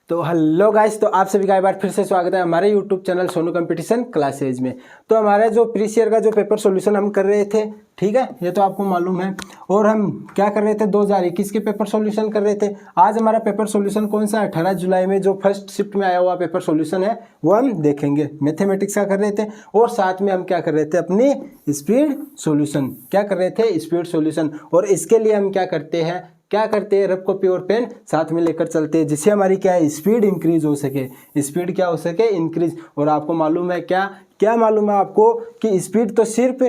तो hello guys, तो आप सभी का एक बार फिर से स्वागत है हमारे YouTube channel Sonu competition classes में। तो हमारा जो प्रीवियस ईयर का जो पेपर सॉल्यूशन हम कर रहे थे, ठीक है, ये तो आपको मालूम है। और हम क्या कर रहे थे, 2021 के पेपर सॉल्यूशन कर रहे थे। आज हमारा पेपर सॉल्यूशन कौन सा, 18 जुलाई में जो फर्स्ट शिफ्ट में आया हुआ पेपर सॉल्यूशन है वो हम देखेंगे। मैथमेटिक्स का कर रहे थे और साथ में हम क्या कर रहे थे, अपनी स्पीड सॉल्यूशन क्या कर रहे थे, स्पीड सॉल्यूशन। और इसके लिए हम क्या करते हैं, रफ कॉपी और पेन साथ में लेकर चलते हैं, जिससे हमारी क्या है, स्पीड इंक्रीज हो सके। स्पीड क्या हो सके, इंक्रीज। और आपको मालूम है क्या मालूम है आपको कि स्पीड तो सिर्फ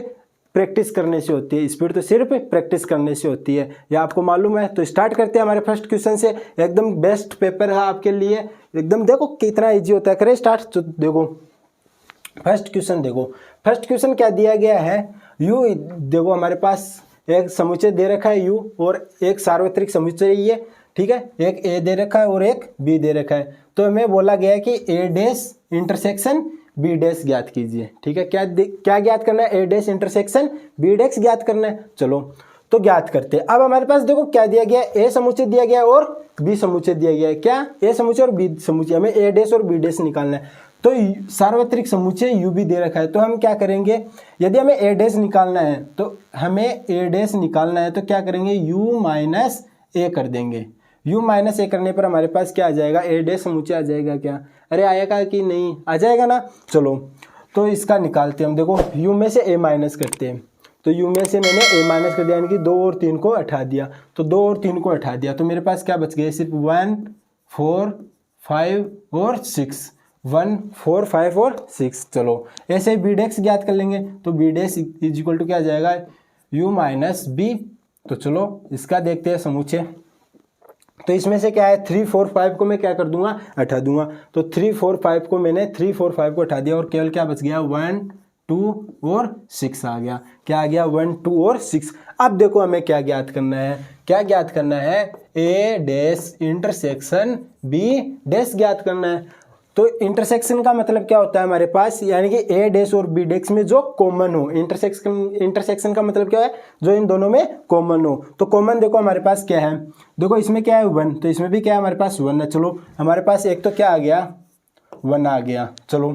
प्रैक्टिस करने से होती है, स्पीड तो सिर्फ प्रैक्टिस करने से होती है, ये आपको मालूम है। तो स्टार्ट करते हैं हमारे फर्स्ट क्वेश्चन से। एकदम बेस्ट पेपर है आपके लिए, एकदम देखो कितना ईजी होता है। करें स्टार्ट। तो देखो फर्स्ट क्वेश्चन क्या दिया गया है, यू देखो हमारे पास एक समुच्चय दे रखा है u और एक सार्वत्रिक समुच्चय ये, ठीक है, एक a दे रखा है और एक b दे रखा है। तो हमें बोला गया है कि a dash intersection b dash ज्ञात कीजिए, ठीक है। क्या ज्ञात करना है, a dash intersection b dash ज्ञात करना है। चलो तो ज्ञात करते हैं। अब हमारे पास देखो क्या दिया गया है, a समुच्चय दिया गया है और b समुच्चय दिया गया है। क्या, a समुच्चय और b समुच्चय, हमें a डैश और b डैश निकालना है। तो सार्वत्रिक समुच्चय u भी दे रखा है। तो हम क्या करेंगे, यदि हमें a डैश निकालना है तो क्या करेंगे, u माइनस a कर देंगे। u माइनस a करने पर हमारे पास क्या आ जाएगा, a डैश समुच्चय आ जाएगा। क्या, अरे आएगा कि नहीं, आ जाएगा ना। चलो तो इसका निकालते हैं हम। देखो u में से a माइनस करते हैं। तो u में से मैंने a माइनस कर दिया, यानी कि 2 और 3 को हटा दिया। तो 2 और 3 को हटा दिया तो मेरे पास क्या बच गए, सिर्फ 1, 4, 5 और 6। 1, 4, 5 और 6। चलो ऐसे ही बी डैश ज्ञात कर लेंगे। तो B dash is equal to क्या आ जाएगा, u माइनस बी। तो चलो इसका देखते हैं समुच्चय। तो इसमें से क्या है, 3, 4, 5 को मैं क्या कर दूंगा, हटा दूंगा। तो 3, 4, 5 को मैंने 3, 4, 5 को हटा दिया और केवल क्या बच गया, 1, 2 और 6 आ गया। क्या आ गया, 1, 2 और 6। अब देखो हमें क्या ज्ञात करना है, a dash intersection b dash ज्ञात करना है। तो इंटरसेक्शन का मतलब क्या होता है हमारे पास, यानी कि a डैश और b डैश में जो कॉमन हो। इंटरसेक्शन का मतलब क्या है, जो इन दोनों में कॉमन हो। तो कॉमन देखो हमारे पास क्या है, देखो इसमें क्या है 1, तो इसमें भी क्या है हमारे पास 1 है। चलो हमारे पास एक तो क्या आ गया, 1 आ गया। चलो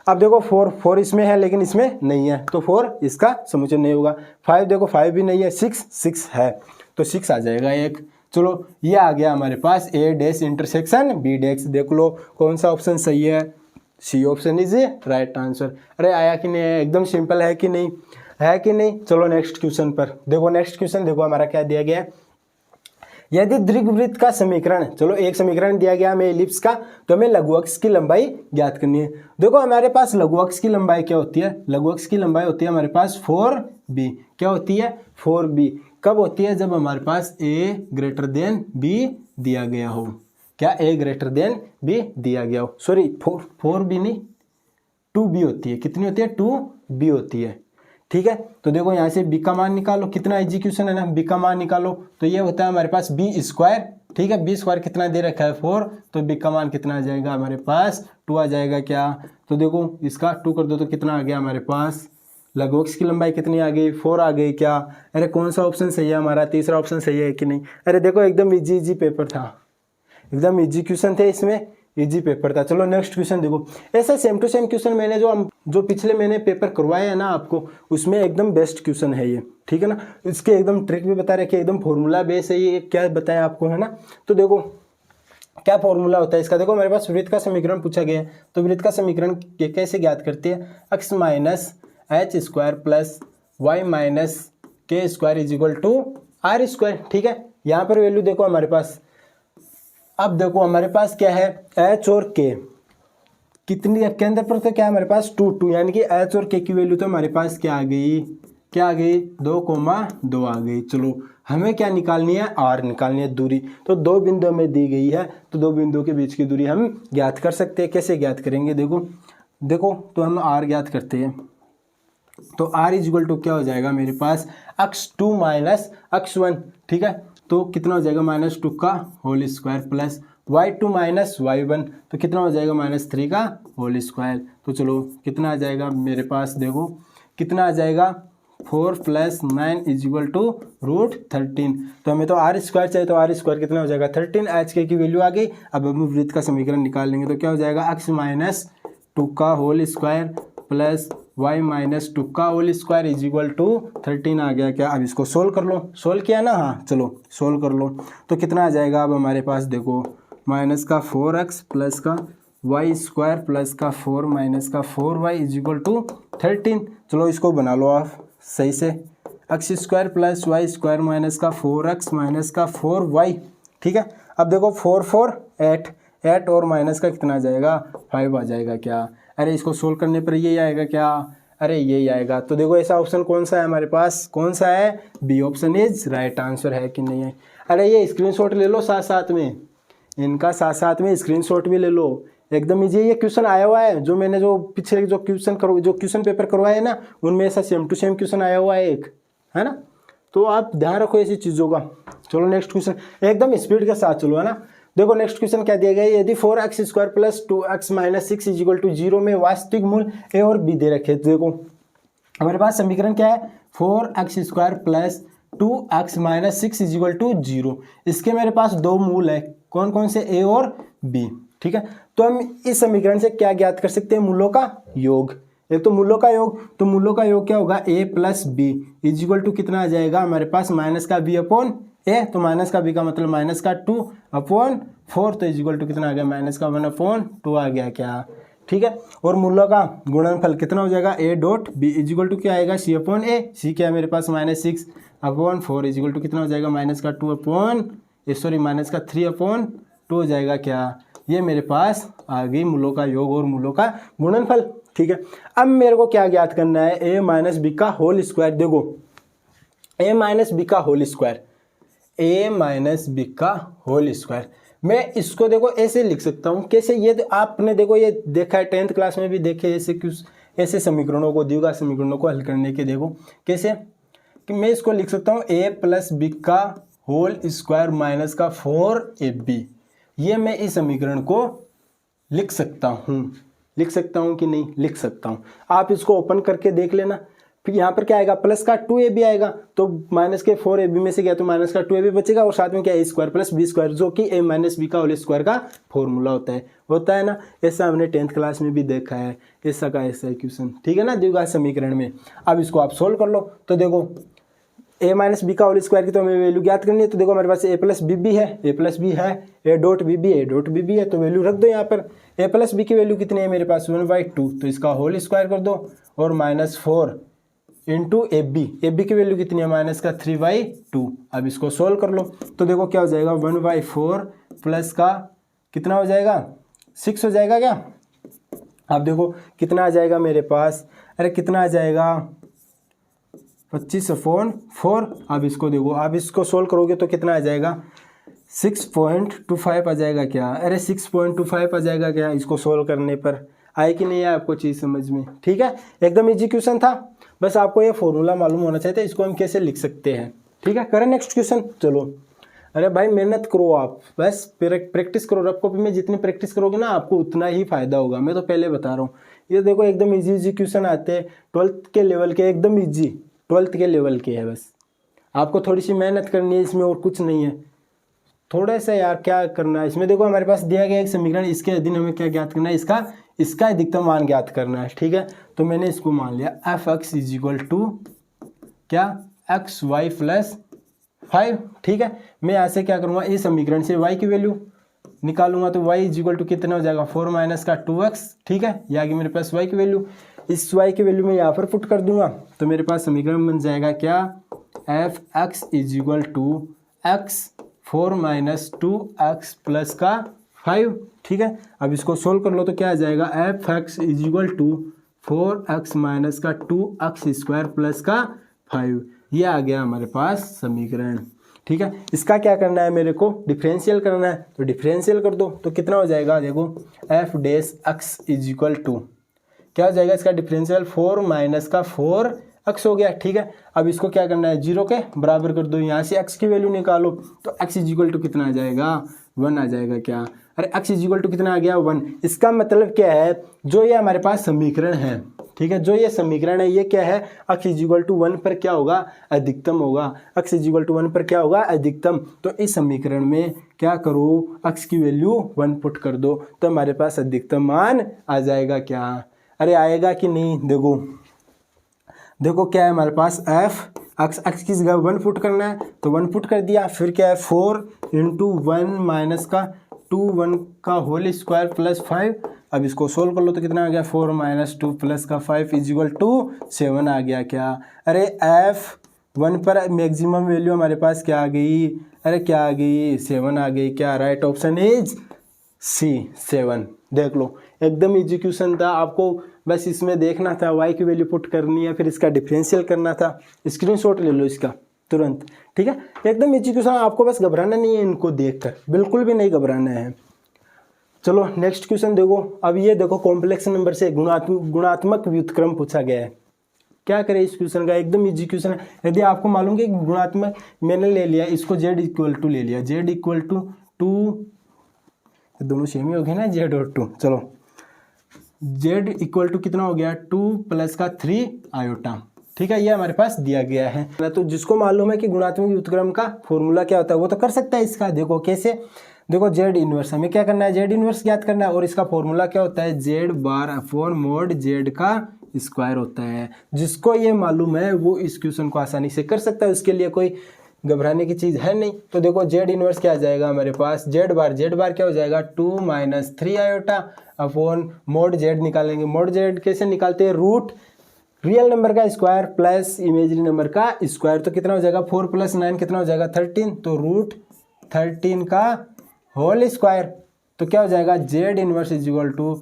अब देखो 4 इसमें है लेकिन इसमें नहीं है, तो 4 इसका समुच्चय नहीं होगा। 5 देखो 5 भी नहीं है, 6 है, तो 6 आ जाएगा एक। चलो ये आ गया हमारे पास a dash intersection b dash. देख लो कौन सा ऑप्शन सही है, C option is right answer. अरे आया कि नहीं, एकदम सिंपल है कि नहीं। चलो नेक्स्ट क्वेश्चन पर देखो। नेक्स्ट क्वेश्चन देखो हमारा क्या दिया गया है, यदि दीर्घवृत्त का समीकरण, चलो एक समीकरण दिया गया हमें एलिप्स का, तो हमें लघु अक्ष की लंबाई ज्ञात करनी है। देखो हमारे पास लघु अक्ष की लंबाई क्या होती है, लघु अक्ष की लंबाई होती है हमारे पास 4b। क्या होती है, 4b। कब होती है, जब हमारे पास a ग्रेटर देन b दिया गया हो। क्या, a ग्रेटर देन b दिया गया हो। सॉरी 4b नहीं, 2b होती है। कितनी होती है, 2b होती है, ठीक है। तो देखो यहाँ से b का मान निकालो, कितना एग्जीक्यूशन है ना, b का मान निकालो। तो ये होता है हमारे पास b स्क्वायर, ठीक है। b स्क्वायर कितना दे रखा है, 4, तो b का मान कितना आ जाएगा हमारे पास, 2 आ जाएगा। क्या, तो देखो इसका 2 कर दो तो कितना आ गया हमारे पास, लघु अक्ष की लंबाई कितनी आ गई, 4 आ गई। क्या, अरे कौन सा ऑप्शन सही है हमारा, तीसरा ऑप्शन सही है कि नहीं। अरे देखो एकदम इजी पेपर था, एकदम इजी क्वेश्चन थे इसमें, इजी पेपर था। चलो नेक्स्ट क्वेश्चन देखो। ऐसा सेम टू सेम क्वेश्चन मैंने जो पिछले मैंने पेपर करवाया है ना आपको, उसमें एकदम बेस्ट क्वेश्चन है ये, ठीक है ना। इसके एकदम ट्रिक भी बता रखे, एकदम फॉर्मूला बेस है ये, क्या बताया आपको, है ना। तो देखो क्या फॉर्मूला होता है इसका, देखो हमारे पास वृत्त का समीकरण पूछा गया है। तो वृत्त का समीकरण कैसे ज्ञात करते हैं, x minus h square plus y minus k square is equal to r square, ठीक है। यहाँ पर वैल्यू देखो हमारे पास, अब देखो हमारे पास क्या है, h और k कितनी के अंदर पर, तो क्या है हमारे पास 2, यानी कि h और k की वैल्यू तो हमारे पास क्या आ गई, 2,2 आ गई। चलो हमें क्या निकालनी है, r निकालनी है, दूरी। तो 2 बिंदुओं में दी गई है, तो 2 बिंदुओं के बीच की दूरी हम ज्ञात कर सकते हैं। कैसे ज्ञात करेंगे, देखो तो हम r ज्ञात करते हैं। तो r इज इक्वल टू क्या हो जाएगा मेरे पास, x2 माइनस x1, ठीक है। तो कितना हो जाएगा, -2 का whole square plus y2 minus y1, तो कितना हो जाएगा, -3 का होल स्क्वायर। तो चलो कितना आ जाएगा मेरे पास, देखो कितना आ जाएगा, 4 + 9 = √13। तो हमें तो आर स्क्वायर चाहिए, तो आर स्क्वायर कितना हो जाएगा 13। एच के की वैल्यू आ गई। अब हम वृत्त का समीकरण निकाल लेंगे तो क्या हो जाएगा x - 2 का होल स्क्वायर प्लस y - 2 का होल स्क्वायर = 13 आ गया क्या। अब इसको सोल्व कर लो। सोल्व किया ना, हाँ चलो सोल्व कर लो। तो कितना आ जाएगा अब हमारे पास देखो, माइनस का 4x प्लस का वाई स्क्वायर प्लस का 4 माइनस का 4y = 13। चलो इसको बना लो आप सही से, x square plus Y square minus का 4x माइनस का 4y। ठीक है, अब देखो 4 4 8 और माइनस का कितना आ जाएगा 5 आ जाएगा क्या। अरे इसको सोल्व करने पर यही आएगा क्या, अरे यही आएगा। तो देखो ऐसा ऑप्शन कौन सा है हमारे पास, कौन सा है, B option is right answer है कि नहीं है। अरे ये स्क्रीनशॉट ले लो साथ साथ में, इनका साथ साथ में स्क्रीनशॉट भी ले लो। एकदम इजी ये क्वेश्चन आया हुआ है, जो मैंने जो पिछले जो क्वेश्चन पेपर करवाए है ना, उनमें ऐसा सेम टू सेम क्वेश्चन आया हुआ है एक, है ना। तो आप ध्यान रखो ऐसी चीज़ों का। चलो नेक्स्ट क्वेश्चन, एकदम स्पीड के साथ चलो, है ना। देखो नेक्स्ट क्वेश्चन क्या दिया गया है, यदि 4x square plus 2x minus 6 = 0 में वास्तविक मूल ए और बी दे रखे। तो देखो हमारे पास समीकरण क्या है, 4x square plus 2x minus 6 = 0। इसके मेरे पास दो मूल है, कौन कौन से, ए और बी। ठीक है, तो हम इस समीकरण से क्या ज्ञात कर सकते हैं, मूलों का योग। एक तो मूलों का योग, तो मूलों का योग क्या होगा, a प्लस बी = कितना आ जाएगा हमारे पास, माइनस का b अपॉन ए। तो माइनस का b का मतलब माइनस का 2 अपॉन 4, तो = कितना आ गया, माइनस का 1 अपॉन 2 आ गया क्या। ठीक है, और मूलों का गुणनफल कितना हो जाएगा, a डॉट b = क्या आएगा, c अपॉन ए। c क्या है मेरे पास -6 अपॉन 4 = कितना हो जाएगा, माइनस का 2 अपॉन माइनस का 3 अपॉन 2 हो जाएगा क्या। ये मेरे पास आ गई मूलों का योग और मूलों का गुणनफल। ठीक है, अब मेरे को क्या ज्ञात करना है, a माइनस बी का होल स्क्वायर। देखो a माइनस बी का whole square, a minus B का होल स्क्वायर, मैं इसको देखो ऐसे लिख सकता हूँ। कैसे, ये आपने देखो ये देखा है 10th क्लास में भी देखे ऐसे समीकरणों को, द्विघात समीकरणों को हल करने के। देखो कैसे कि मैं इसको लिख सकता हूँ a प्लस बी का होल स्क्वायर माइनस का 4ab। ये मैं इस समीकरण को लिख सकता हूँ कि नहीं, लिख सकता हूँ। आप इसको ओपन करके देख लेना। फिर यहाँ पर क्या आएगा, प्लस का 2ab आएगा, तो माइनस के 4ab में से गया तो माइनस का 2ab बचेगा, और साथ में क्या a square plus b square, जो कि a माइनस बी का होल स्क्वायर का फॉर्मूला होता है ना। ऐसा हमने 10th क्लास में भी देखा है, ऐसा का ऐसा क्वेश्चन। ठीक है ना, द्विघात समीकरण में। अब इसको आप सोल्व कर लो। तो देखो a माइनस बी का होल स्क्वायर की तो हमें वैल्यू ज्ञात करनी है। तो देखो हमारे पास a प्लस बी भी है, a डॉट बी भी है, तो वैल्यू रख दो यहाँ पर। a प्लस बी की वैल्यू कितनी है मेरे पास, 1/2, तो इसका होल स्क्वायर कर दो, और -4 इंटू ए बी की वैल्यू कितनी है, माइनस का 3/2। अब इसको सोल्व कर लो। तो देखो क्या हो जाएगा, 1/4 प्लस का कितना हो जाएगा, 6 हो जाएगा क्या। अब देखो कितना आ जाएगा मेरे पास, अरे कितना आ जाएगा, 25/4। अब इसको देखो, अब इसको सोल्व करोगे तो कितना आ जाएगा, 6.25 आ जाएगा क्या। अरे 6.25 आ जाएगा क्या, इसको सोल्व करने पर। आए कि नहीं है आपको चीज़ समझ में। ठीक है, एकदम इजी क्वेश्चन था, बस आपको ये फॉर्मूला मालूम होना चाहिए था, इसको हम कैसे लिख सकते हैं। ठीक है, करें नेक्स्ट क्वेश्चन। चलो, अरे भाई मेहनत करो आप, बस प्रैक्टिस करो। रफ कॉपी में जितनी प्रैक्टिस करोगे ना, आपको उतना ही फायदा होगा, मैं तो पहले बता रहा हूँ। ये देखो एकदम इजी क्वेश्चन आते हैं 12th के लेवल के, एकदम ईजी 12th के लेवल के है। बस आपको थोड़ी सी मेहनत करनी है, इसमें और कुछ नहीं है। थोड़ा सा यार क्या करना है इसमें, देखो हमारे पास दिया गया एक समीकरण, इसके अधीन हमें क्या ज्ञात करना है, इसका अधिकतम मान ज्ञात करना है। ठीक है, तो मैंने इसको मान लिया f(x) = क्या, xy + 5। ठीक है, मैं यहाँ से क्या करूँगा, इस समीकरण से y की वैल्यू निकालूंगा, तो y = कितना हो जाएगा, 4 माइनस का 2x। ठीक है, ये आ गई मेरे पास y की वैल्यू। इस y की वैल्यू मैं यहाँ पर पुट कर दूंगा, तो मेरे पास समीकरण बन जाएगा क्या, f(x) = x 4 minus 2x plus का 5। ठीक है, अब इसको सोल्व कर लो तो क्या आ जाएगा, f(x) = 4x माइनस का 2x स्क्वायर प्लस का 5। ये आ गया हमारे पास समीकरण। ठीक है, इसका क्या करना है, मेरे को डिफरेंशियल करना है, तो डिफरेंशियल कर दो। तो कितना हो जाएगा, देखो f(x) = क्या हो जाएगा इसका डिफरेंशियल, 4 माइनस का 4x हो गया। ठीक है, अब इसको क्या करना है, 0 के बराबर कर दो। यहाँ से x की वैल्यू निकालो, तो x = कितना आ जाएगा, 1 आ जाएगा क्या। अरे x इज इक्वल टू कितना आ गया 1। इसका मतलब क्या है, जो ये हमारे पास समीकरण है, ठीक है, जो ये समीकरण है ये क्या है, x इज इक्वल टू 1 पर क्या होगा, अधिकतम होगा। x इज इक्वल टू 1 पर क्या होगा, अधिकतम। तो इस समीकरण में क्या करो, x की वैल्यू 1 पुट कर दो, तो हमारे पास अधिकतम मान आ जाएगा क्या, अरे आएगा कि नहीं। देखो देखो क्या है हमारे पास, x की जगह 1 पुट करना है, तो 1 पुट कर दिया। फिर क्या है 4 इंटू 1 माइनस का 2 1 का होल स्क्वायर प्लस 5। अब इसको सोल्व कर लो तो कितना आ गया, 4 माइनस 2 प्लस का 5 इज इक्वल टू 7 आ गया क्या। अरे f1 पर मैक्सिमम वैल्यू हमारे पास क्या आ गई, अरे क्या आ गई, 7 आ गई क्या। Right option is C 7। देख लो एकदम इजी क्वेश्चन था, आपको बस इसमें देखना था, y की वैल्यू पुट करनी है, फिर इसका डिफरेंशियल करना था। स्क्रीनशॉट ले लो इसका तुरंत, ठीक है, एकदम इजी क्वेश्चन, आपको बस घबराना नहीं है इनको देखकर, बिल्कुल भी नहीं घबराना है। चलो नेक्स्ट क्वेश्चन देखो। अब ये देखो कॉम्प्लेक्स नंबर से गुणात्मक व्युत्क्रम पूछा गया है। क्या करें इस क्वेश्चन का, एकदम इजी क्वेश्चन है। यदि आपको मालूम कि गुणात्मक मैंने ले लिया, इसको z इक्वल टू ले लिया, z इक्वल टू 2, दोनों सेम ही हो गए ना, z और 2। चलो z इक्वल टू कितना हो गया, 2 प्लस का 3 आयोटा, ठीक है, ये हमारे पास दिया गया है। तो जिसको मालूम है कि गुणात्मक व्युत्क्रम का फॉर्मूला क्या होता है वो तो कर सकता है इसका। देखो कैसे, देखो z इनवर्स हमें क्या करना है, z इनवर्स ज्ञात करना है, और इसका फॉर्मूला क्या होता है, z bar upon mode z का स्क्वायर होता है। जिसको ये मालूम है वो इस क्वेश्चन को आसानी से कर सकता है, उसके लिए कोई घबराने की चीज़ है नहीं। तो देखो z इनवर्स क्या आ जाएगा हमारे पास, z बार क्या हो जाएगा, 2 minus 3 iota upon mode z निकालेंगे। मोड z कैसे निकालते हैं, रूट रियल नंबर का स्क्वायर प्लस इमेजिनरी नंबर का स्क्वायर, तो कितना हो जाएगा 4 प्लस 9 कितना हो जाएगा 13, तो रूट 13 का होल स्क्वायर, तो क्या हो जाएगा z inverse is equal to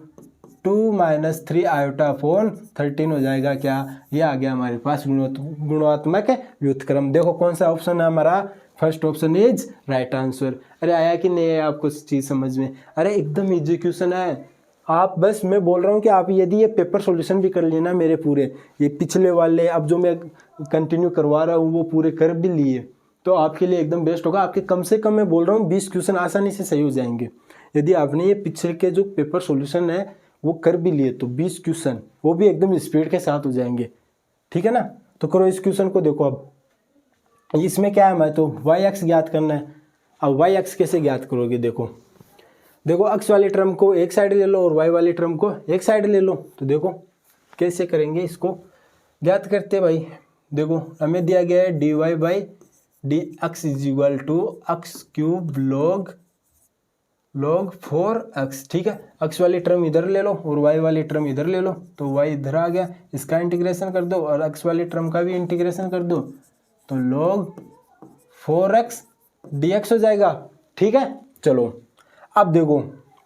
2 minus 3 iota upon 13 हो जाएगा क्या। ये आ गया हमारे पास गुणात्मक व्युत्क्रम। देखो कौन सा ऑप्शन है हमारा, first option is right answer. अरे आया कि नहीं है आपको चीज़ समझ में, अरे एकदम इजी क्वेश्चन है। आप बस मैं बोल रहा हूँ कि आप यदि ये पेपर सॉल्यूशन भी कर लेना मेरे पूरे, ये पिछले वाले अब जो मैं कंटिन्यू करवा रहा हूँ वो पूरे कर भी लिए, तो आपके लिए एकदम बेस्ट होगा। आपके कम से कम मैं बोल रहा हूँ 20 क्वेश्चन आसानी से सही हो जाएंगे। यदि आपने ये पिछले के जो पेपर सॉल्यूशन है वो कर भी लिए तो 20 क्वेश्चन वो भी एकदम स्पीड के साथ हो जाएंगे, ठीक है ना। तो करो इस क्वेश्चन को। देखो अब इसमें क्या है, मैं तो वाई एक्स ज्ञात करना है। अब वाई एक्स कैसे ज्ञात करोगे, देखो देखो x वाली टर्म को एक साइड ले लो और y वाली टर्म को एक साइड ले लो। तो देखो कैसे करेंगे इसको ज्ञात करते भाई। देखो हमें दिया गया है dy by D X is equal to X cube log 4x, ठीक है। x वाली टर्म इधर ले लो और y वाली टर्म इधर ले लो, तो y इधर आ गया, इसका इंटीग्रेशन कर दो और x वाली टर्म का भी इंटीग्रेशन कर दो, तो log 4x dx हो जाएगा, ठीक है। चलो अब देखो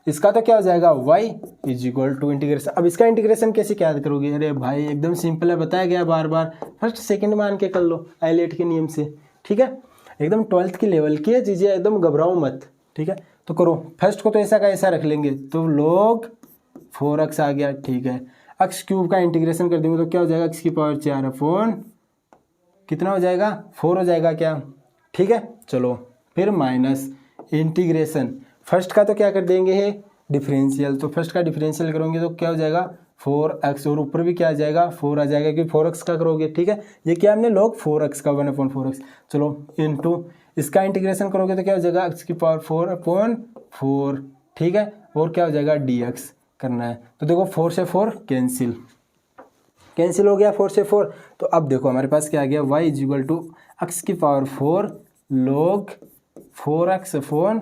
इसका तो क्या हो जाएगा y is equal to integration. अब इसका इंटीग्रेशन कैसे क्या करोगे, अरे भाई एकदम सिंपल है, बताया गया बार बार, फर्स्ट सेकंड मान के कर लो आइलेट के नियम से, ठीक है। एकदम 12th की लेवल की है चीज़ें, एकदम घबराओ मत, ठीक है। तो करो फर्स्ट को तो ऐसा का ऐसा रख लेंगे, तो log 4x आ गया, ठीक है। x क्यूब का इंटीग्रेशन कर देंगे तो क्या हो जाएगा, x की पावर 4 अपॉन कितना हो जाएगा 4 हो जाएगा क्या, ठीक है। चलो फिर माइनस इंटीग्रेशन, फर्स्ट का तो क्या कर देंगे है डिफरेंशियल, तो फर्स्ट का डिफरेंशियल करोगे तो क्या हो जाएगा 4x और ऊपर भी क्या आ जाएगा 4 आ जाएगा, क्योंकि 4x का करोगे, ठीक है। ये क्या हमने log 4x का 1/4x, चलो इनटू इसका इंटीग्रेशन करोगे तो क्या हो जाएगा x की पावर 4/4, ठीक है। और क्या हो जाएगा dx करना है, तो देखो 4 से 4 कैंसिल हो गया 4 से 4। तो अब देखो हमारे पास क्या आ गया y is equal to x की पावर 4 log 4x अपॉन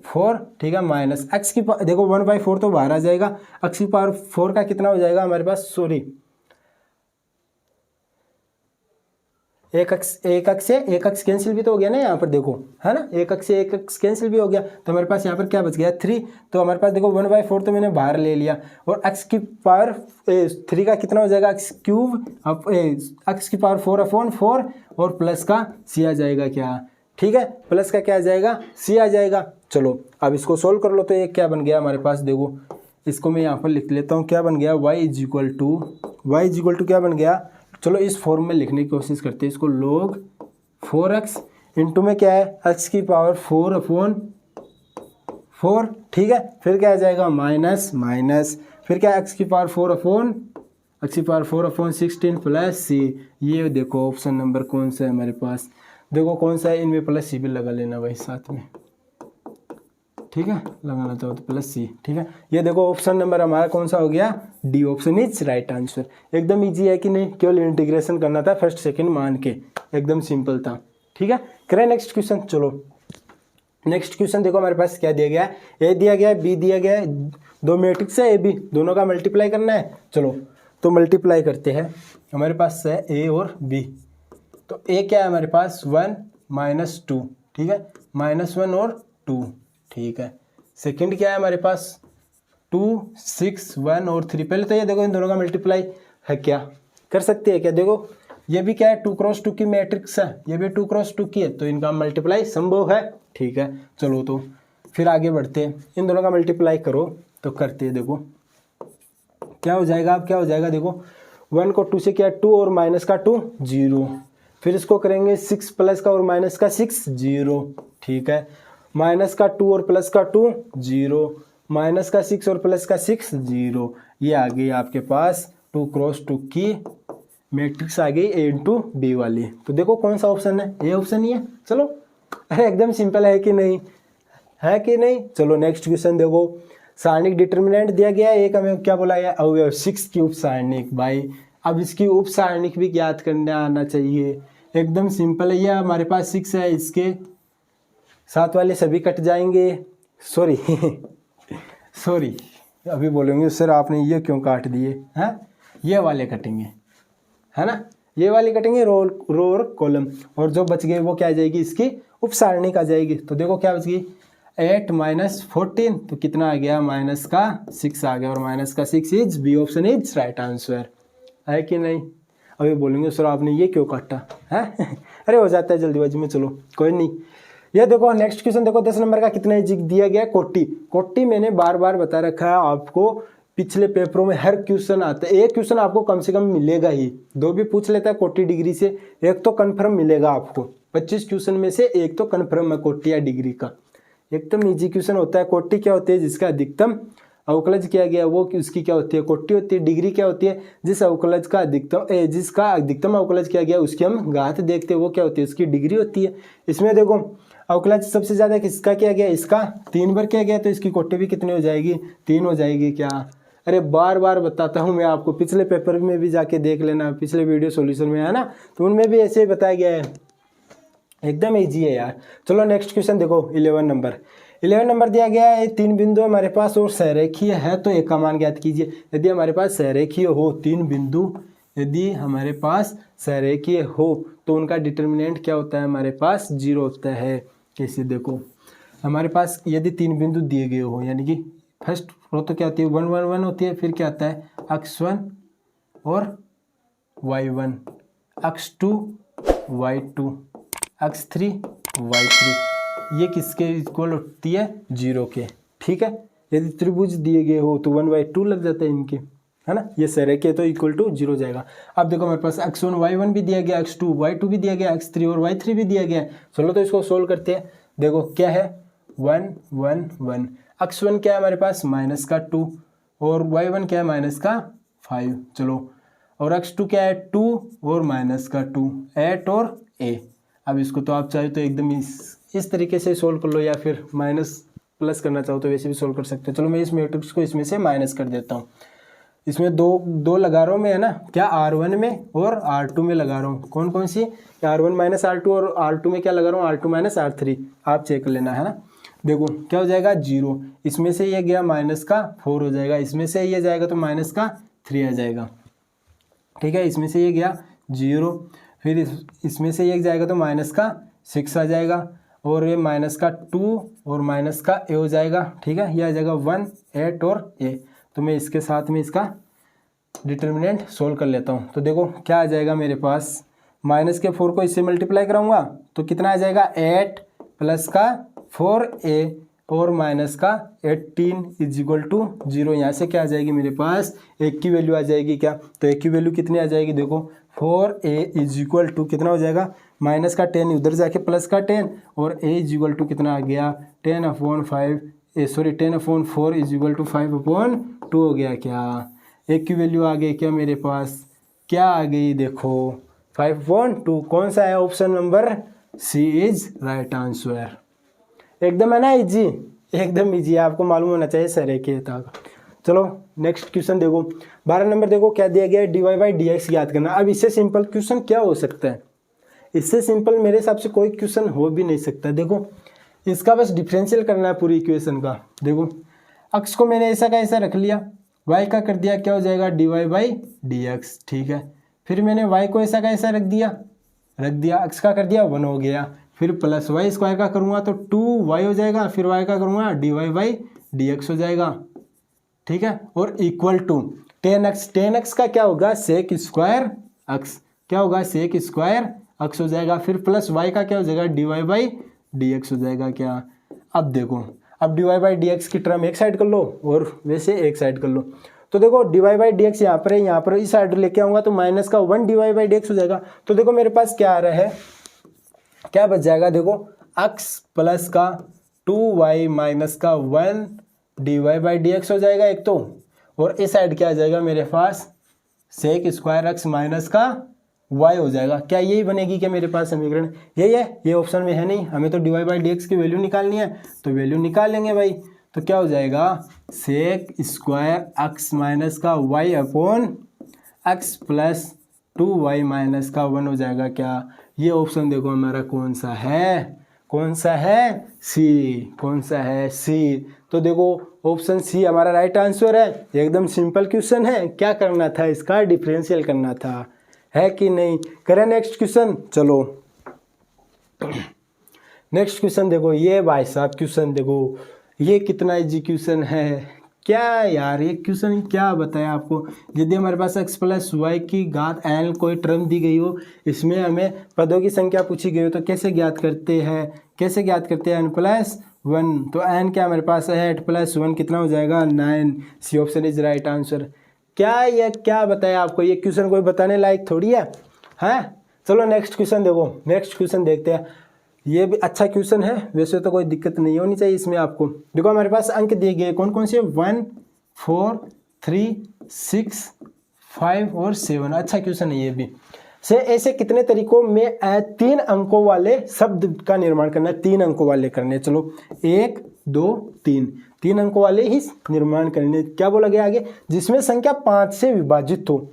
4, ठीक है, माइनस x की देखो 1/4 तो बाहर आ जाएगा, x की पावर 4 का कितना हो जाएगा हमारे पास, सॉरी एक x से एक x कैंसिल भी तो हो गया ना यहाँ पर, देखो है ना, एक x से एक x कैंसिल भी हो गया, तो हमारे पास यहाँ पर क्या बच गया 3। तो हमारे पास देखो 1/4 तो मैंने बाहर ले लिया, और x की पावर 3 का कितना हो जाएगा x क्यूब x की पावर 4/4 और प्लस का c आ जाएगा क्या, ठीक है, प्लस का क्या आ जाएगा c आ जाएगा। चलो अब इसको सोल्व कर लो, तो ये क्या बन गया हमारे पास, देखो इसको मैं यहाँ पर लिख लेता हूँ, क्या बन गया y इज इक्वल टू क्या बन गया, चलो इस फॉर्म में लिखने की कोशिश करते हैं इसको, log 4x इंटू में क्या है x की पावर 4/4 4, ठीक है। फिर क्या आ जाएगा माइनस माइनस, फिर क्या x की पावर 4 अपॉन 16 प्लस सी। ये देखो ऑप्शन नंबर कौन सा है हमारे पास, देखो कौन सा है, इनमें प्लस सी भी लगा लेना भाई साथ में, ठीक है, लगाना चाहो तो प्लस सी, ठीक है। ये देखो ऑप्शन नंबर हमारा कौन सा हो गया, D option is right answer. एकदम इजी है कि नहीं, केवल इंटीग्रेशन करना था फर्स्ट सेकंड मान के, एकदम सिंपल था, ठीक है। करें नेक्स्ट क्वेश्चन। चलो नेक्स्ट क्वेश्चन देखो हमारे पास क्या दिया गया है, ए दिया गया है, बी दिया गया है, दो मैट्रिक्स है ए बी, दोनों का मल्टीप्लाई करना है। चलो तो मल्टीप्लाई करते हैं, हमारे पास है ए और बी। तो ए क्या है हमारे पास 1 - 2, ठीक है, -1 और 2, ठीक है। सेकंड क्या है हमारे पास 2 6 1 और 3। पहले तो ये देखो इन दोनों का मल्टीप्लाई है, क्या कर सकते हैं क्या, देखो ये भी क्या है 2 × 2 की मैट्रिक्स है, ये भी 2 × 2 की है, तो इनका मल्टीप्लाई संभव है, ठीक है। चलो तो फिर आगे बढ़ते हैं, इन दोनों का मल्टीप्लाई करो तो करते हैं, देखो क्या हो जाएगा, अब क्या हो जाएगा, देखो 1 को 2 से किया 2 और माइनस का 2 0, फिर इसको करेंगे 6 प्लस का और माइनस का 6 0, ठीक है, माइनस का 2 और प्लस का 2 0, माइनस का 6 और प्लस का 6 0। ये आ गई आपके पास 2 × 2 की मैट्रिक्स आ गई ए इंटू बी वाली। तो देखो कौन सा ऑप्शन है, ये ऑप्शन ही है। चलो अरे एकदम सिंपल है कि नहीं, है कि नहीं। चलो नेक्स्ट क्वेश्चन देखो, सारणिक डिटर्मिनेंट दिया गया है, एक हमें क्या बोला गया अवयव 6 की उप सारणिक। भाई अब इसकी उप सारणिक भी ज्ञात करने आना चाहिए, एकदम सिंपल है। ये हमारे पास 6 है, इसके साथ वाले सभी कट जाएंगे, सॉरी सॉरी अभी बोलेंगे सर आपने ये क्यों काट दिए, हैं ये वाले कटेंगे, है ना, ये वाली कटेंगे रो और कॉलम, और जो बच गए वो क्या आ जाएगी, इसकी उप सारणिक आ जाएगी। तो देखो क्या बच गई 8 - 14, तो कितना आ गया माइनस का 6 आ गया, और माइनस का 6 is B option is right answer, है कि नहीं। अभी बोलेंगे सर आपने ये क्यों काटा है अरे हो जाता है जल्दीबाजी में, चलो कोई नहीं। ये देखो नेक्स्ट क्वेश्चन देखो 10 नंबर का कितना इजी दिया गया है, कोटि। कोटि मैंने बार बार बता रखा है आपको, पिछले पेपरों में हर क्वेश्चन आता है, एक क्वेश्चन आपको कम से कम मिलेगा ही, दो भी पूछ लेता है कोटि डिग्री से, एक तो कन्फर्म मिलेगा आपको। 25 क्वेश्चन में से एक तो कन्फर्म है कोटि या डिग्री का, एकदम इजी क्वेश्चन होता है। कोटि क्या होती है, जिसका अधिकतम अवकलज किया गया वो उसकी क्या होती है, कोटि होती है। डिग्री क्या होती है, जिस अवकलज का जिसका अधिकतम अवकलज किया गया उसकी हम घात देखते हैं, वो क्या होती है, उसकी डिग्री होती है। इसमें देखो अवकलज सबसे ज्यादा किसका किया गया, इसका 3 बार किया गया, तो इसकी कोटि भी कितनी हो जाएगी, 3 हो जाएगी। क्या अरे बार बार बताता हूँ मैं आपको, पिछले पेपर में भी जाके देख लेना, पिछले वीडियो सॉल्यूशन में है ना, तो उनमें भी ऐसे ही बताया गया है, एकदम इजी है यार। चलो नेक्स्ट क्वेश्चन देखो 11 नंबर दिया गया है, 3 बिंदु हमारे पास और सहरेखीय है, तो एक का मान ज्ञात कीजिए। यदि हमारे पास सहरेखीय हो 3 बिंदु, यदि हमारे पास सहरेखीय हो तो उनका डिटर्मिनेंट क्या होता है, हमारे पास 0 होता है। कैसे देखो हमारे पास यदि 3 बिंदु दिए गए हो, यानी कि फर्स्ट रो तो क्या होती है 1 1 1 होती है, फिर क्या आता है x1 और y1, x2 y2, x3 y3, ये किसके इक्वल होती है 0 के, ठीक है। यदि त्रिभुज दिए गए हो तो 1/2 लग जाता है इनके, है ना, ये सहरेखीय तो इक्वल टू 0 जाएगा। अब देखो हमारे पास x1 y1 भी दिया गया, x2 y2 भी दिया गया, x3 और y3 भी दिया गया। चलो तो इसको सोल्व करते हैं। देखो क्या है 1 1 1, x1 क्या है हमारे पास माइनस का 2, और y1 क्या है माइनस का 5, चलो, और x2 क्या है 2 और माइनस का 2, 8 और a। अब इसको तो आप चाहे तो एकदम इस तरीके से सोल्व कर लो, या फिर माइनस प्लस करना चाहो तो वैसे भी सोल्व कर सकते हो। चलो मैं इस मैट्रिक्स को इसमें से माइनस कर देता हूँ। इसमें दो लगा रहा हूँ मैं, है ना, क्या R1 में और R2 में लगा रहा हूँ। कौन कौन सी, R1 - R2, और R2 में क्या लगा रहा हूँ R2 - R3, आप चेक कर लेना, है ना। देखो क्या हो जाएगा 0, इसमें से ये गया माइनस का 4 हो जाएगा, इसमें से ये जाएगा तो माइनस का 3 आ जाएगा, ठीक है। इसमें से ये गया 0, फिर इसमें से ये जाएगा तो माइनस का 6 आ जाएगा, और ये माइनस का 2 और माइनस का a हो जाएगा, ठीक है। ये आ जाएगा 1 8 और a। तो मैं इसके साथ में इसका डिटर्मिनेंट सोल्व कर लेता हूँ। तो देखो क्या आ जाएगा मेरे पास, माइनस के 4 को इससे मल्टीप्लाई कराऊंगा तो कितना आ जाएगा 8 प्लस का 4a और माइनस का 18 = 0। यहाँ से क्या आ जाएगी मेरे पास, एक की वैल्यू आ जाएगी क्या, तो एक की वैल्यू कितनी आ जाएगी, देखो 4a = कितना हो जाएगा, माइनस का 10 उधर जाके प्लस का 10, और a = कितना आ गया 10/5 सॉरी 10/4 इज इक्वल टू 5/2 हो गया क्या। एक की वैल्यू आ गई क्या मेरे पास, क्या आ गई देखो 5/2। कौन सा है, option number C is right answer. एकदम है ना इजी, एकदम इजी है, आपको मालूम होना चाहिए सर के तक। चलो नेक्स्ट क्वेश्चन देखो 12 नंबर देखो क्या दिया गया है, dy/dx याद करना। अब इससे सिंपल क्वेश्चन क्या हो सकता है, इससे सिंपल मेरे हिसाब से कोई क्वेश्चन हो भी नहीं सकता। देखो इसका बस डिफरेंशियल करना है पूरी इक्वेशन का। देखो अक्स को मैंने ऐसा का ऐसा रख लिया, y का कर दिया क्या हो जाएगा dy/dx, ठीक है। फिर मैंने y को ऐसा का ऐसा रख दिया, अक्स का कर दिया 1 हो गया। फिर प्लस y² का करूँगा तो 2y हो जाएगा, फिर y का करूँगा dy/dx हो जाएगा, ठीक है। और इक्वल टू 10x का क्या होगा sec² अक्स, क्या होगा sec² अक्स हो जाएगा। फिर प्लस y का क्या हो जाएगा dy/dx हो जाएगा क्या। अब देखो अब dy/dx की टर्म एक साइड कर लो और वैसे एक साइड कर लो। तो देखो dy/dx यहाँ पर है, यहाँ पर इस साइड लेके आऊँगा तो -1 dy/dx हो जाएगा। तो देखो मेरे पास क्या आ रहा है, क्या बच जाएगा, देखो अक्स प्लस का 2y माइनस का 1 dy/dx हो जाएगा एक तो, और इस साइड क्या आ जाएगा मेरे पास sec² अक्स माइनस का y हो जाएगा। क्या यही बनेगी क्या मेरे पास समीकरण, यही है, ये ऑप्शन में है नहीं, हमें तो dy/dx की वैल्यू निकालनी है तो वैल्यू निकाल लेंगे भाई। तो क्या हो जाएगा sec² अक्स माइनस का y अपॉन अक्स प्लस 2y माइनस का 1 हो जाएगा क्या। ये ऑप्शन देखो हमारा कौन सा है, कौन सा है सी, कौन सा है सी। तो देखो ऑप्शन सी हमारा राइट आंसर है। एकदम सिंपल क्वेश्चन है, क्या करना था इसका डिफरेंशियल करना था, है कि नहीं। करें नेक्स्ट क्वेश्चन। चलो नेक्स्ट क्वेश्चन देखो, ये भाई साहब क्वेश्चन देखो ये कितना इजी क्वेश्चन है, क्या यार ये क्वेश्चन क्या बताया आपको। यदि हमारे पास x प्लस वाई की घात n कोई टर्म दी गई हो, इसमें हमें पदों की संख्या पूछी गई हो तो कैसे ज्ञात करते हैं, कैसे ज्ञात करते हैं n+1। तो n क्या हमारे पास है 8+1 कितना हो जाएगा 9, C option is right answer. क्या ये क्या बताया आपको, ये क्वेश्चन कोई बताने लायक थोड़ी है, हैं। चलो नेक्स्ट क्वेश्चन देखो, नेक्स्ट क्वेश्चन देखते हैं। ये भी अच्छा क्वेश्चन है, वैसे तो कोई दिक्कत नहीं होनी चाहिए इसमें आपको। देखो हमारे पास अंक दिए गए कौन कौन से 1, 4, 3, 6, 5 और 7। अच्छा क्वेश्चन है ये भी। से ऐसे कितने तरीकों में 3 अंकों वाले शब्द का निर्माण करना है, 3 अंकों वाले करने। चलो 1, 2, 3 अंकों वाले ही निर्माण करने। क्या बोला गया आगे, जिसमें संख्या 5 से विभाजित हो,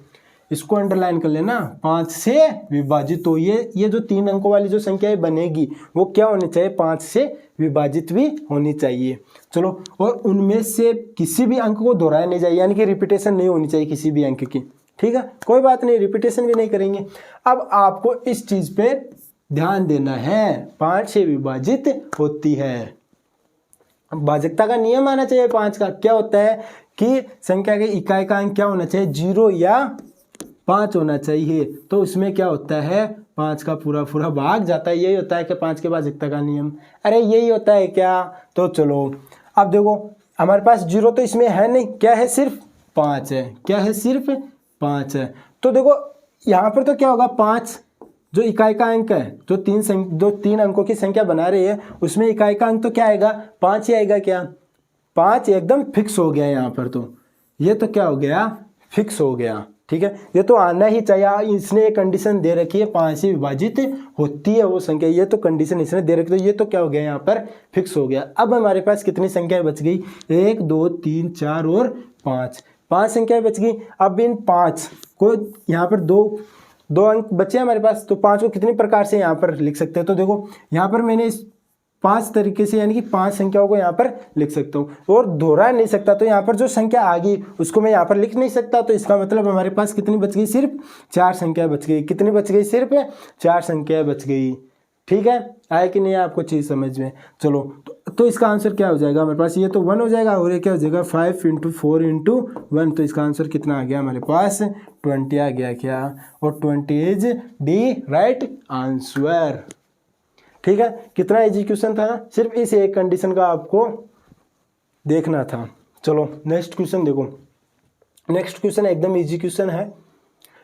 इसको अंडरलाइन कर लेना, 5 से विभाजित हो। ये जो 3 अंकों वाली जो संख्या बनेगी वो क्या होनी चाहिए 5 से विभाजित भी होनी चाहिए। चलो और उनमें से किसी भी अंक को दोहराया नहीं जाए, यानी कि रिपीटेशन नहीं होनी चाहिए किसी भी अंक की, ठीक है। कोई बात नहीं, रिपीटेशन भी नहीं करेंगे। अब आपको इस चीज पे ध्यान देना है, 5 से विभाजित होती है। भाजकता का नियम आना चाहिए 5 का। क्या होता है कि संख्या के इकाई का अंक क्या होना चाहिए 0 या 5 होना चाहिए। तो उसमें क्या होता है 5 का पूरा पूरा भाग जाता है। यही होता है कि 5 के भाजकता का नियम, अरे यही होता है क्या। तो चलो अब देखो हमारे पास 0 तो इसमें है नहीं, क्या है सिर्फ 5 है, क्या है सिर्फ 5 है। तो देखो यहाँ पर तो क्या होगा 5 जो इकाई का अंक है, जो 3 अंकों की संख्या बना रही है उसमें इकाई का अंक तो क्या आएगा 5 ही आएगा। क्या 5 एकदम फिक्स हो गया यहाँ पर, तो ये तो क्या हो गया फिक्स हो गया, ठीक है। ये तो आना ही चाहिए, इसने एक कंडीशन दे रखी है 5 से विभाजित होती है वो संख्या, ये तो कंडीशन इसने दे रखी, तो ये तो क्या हो गया यहाँ पर फिक्स हो गया। अब हमारे पास कितनी संख्याएं बच गई 1, 2, 3, 4 और 5 संख्याएं बच गई। अब इन 5 को यहाँ पर दो अंक बचे हमारे पास, तो 5 को कितनी प्रकार से यहाँ पर लिख सकते हैं। तो देखो यहाँ पर मैंने इस 5 तरीके से यानी कि 5 संख्याओं को यहाँ पर लिख सकता हूँ और दोहरा नहीं सकता। तो यहाँ पर जो संख्या आ गई उसको मैं यहाँ पर लिख नहीं सकता। तो इसका मतलब हमारे पास कितनी बच गई सिर्फ 4 संख्या बच गई। कितनी बच गई सिर्फ 4 संख्या बच गई, ठीक है। आया कि नहीं आपको चीज़ समझ में। चलो तो इसका आंसर क्या हो जाएगा हमारे पास, ये तो 1 हो जाएगा और ये क्या हो जाएगा 5 × 4 × 1। तो इसका आंसर कितना आ गया हमारे पास 20 आ गया क्या, और 20 इज डी राइट आंसर, ठीक है। कितना इजी क्वेश्चन था, सिर्फ इस एक कंडीशन का आपको देखना था। चलो नेक्स्ट क्वेश्चन देखो, नेक्स्ट क्वेश्चन एकदम इजी क्वेश्चन है,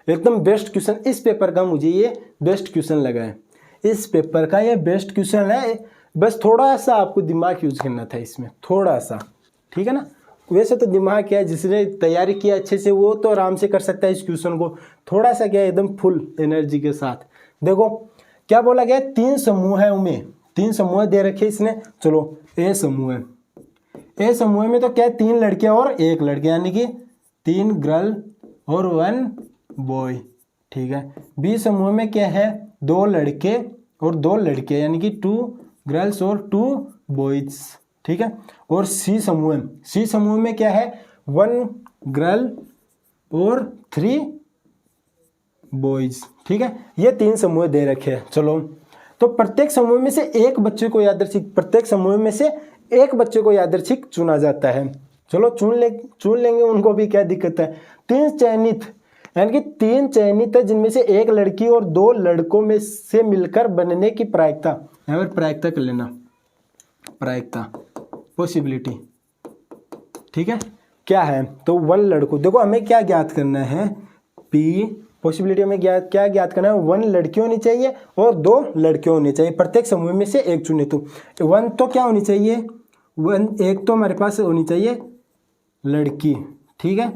एकदम बेस्ट क्वेश्चन। इस पेपर का मुझे ये बेस्ट क्वेश्चन लगा है, इस पेपर का ये बेस्ट क्वेश्चन है। बस थोड़ा सा आपको दिमाग यूज करना था इसमें, थोड़ा सा, ठीक है ना। वैसे तो दिमाग क्या है, जिसने तैयारी किया अच्छे से वो तो आराम से कर सकता है इस क्वेश्चन को, थोड़ा सा क्या है एकदम फुल एनर्जी के साथ। देखो क्या बोला गया, 3 समूह है, उनमें 3 समूह दे रखे इसने। चलो ए समूह है, ए समूह में तो क्या है 3 लड़के और 1 लड़के, यानी कि 3 गर्ल और 1 बॉय, ठीक है। बी समूह में क्या है 2 लड़के और 2 लड़के, यानी कि 2 गर्ल्स और 2 बॉयज, ठीक है। और सी समूह में क्या है 1 गर्ल और 3 बॉयज, ठीक है। ये 3 समूह दे रखे हैं। चलो तो प्रत्येक समूह में से एक बच्चे को यादृच्छिक चुना जाता है। चलो चुन लेंगे उनको भी, क्या दिक्कत है। 3 चयनित, यानी कि 3 चयनित है जिनमें से एक लड़की और 2 लड़कों में से मिलकर बनने की प्रायिकता, यहाँ पर प्रायिकता कर लेना, प्रायिकता पॉसिबिलिटी, ठीक है। क्या है तो 1 लड़कों, देखो हमें क्या ज्ञात करना है, पी पॉसिबिलिटी में क्या ज्ञात करना है, 1 लड़की होनी चाहिए और 2 लड़के होने चाहिए, प्रत्येक समूह में से एक चुने। तो 1 तो क्या होनी चाहिए, 1 एक तो हमारे पास होनी चाहिए लड़की, ठीक है,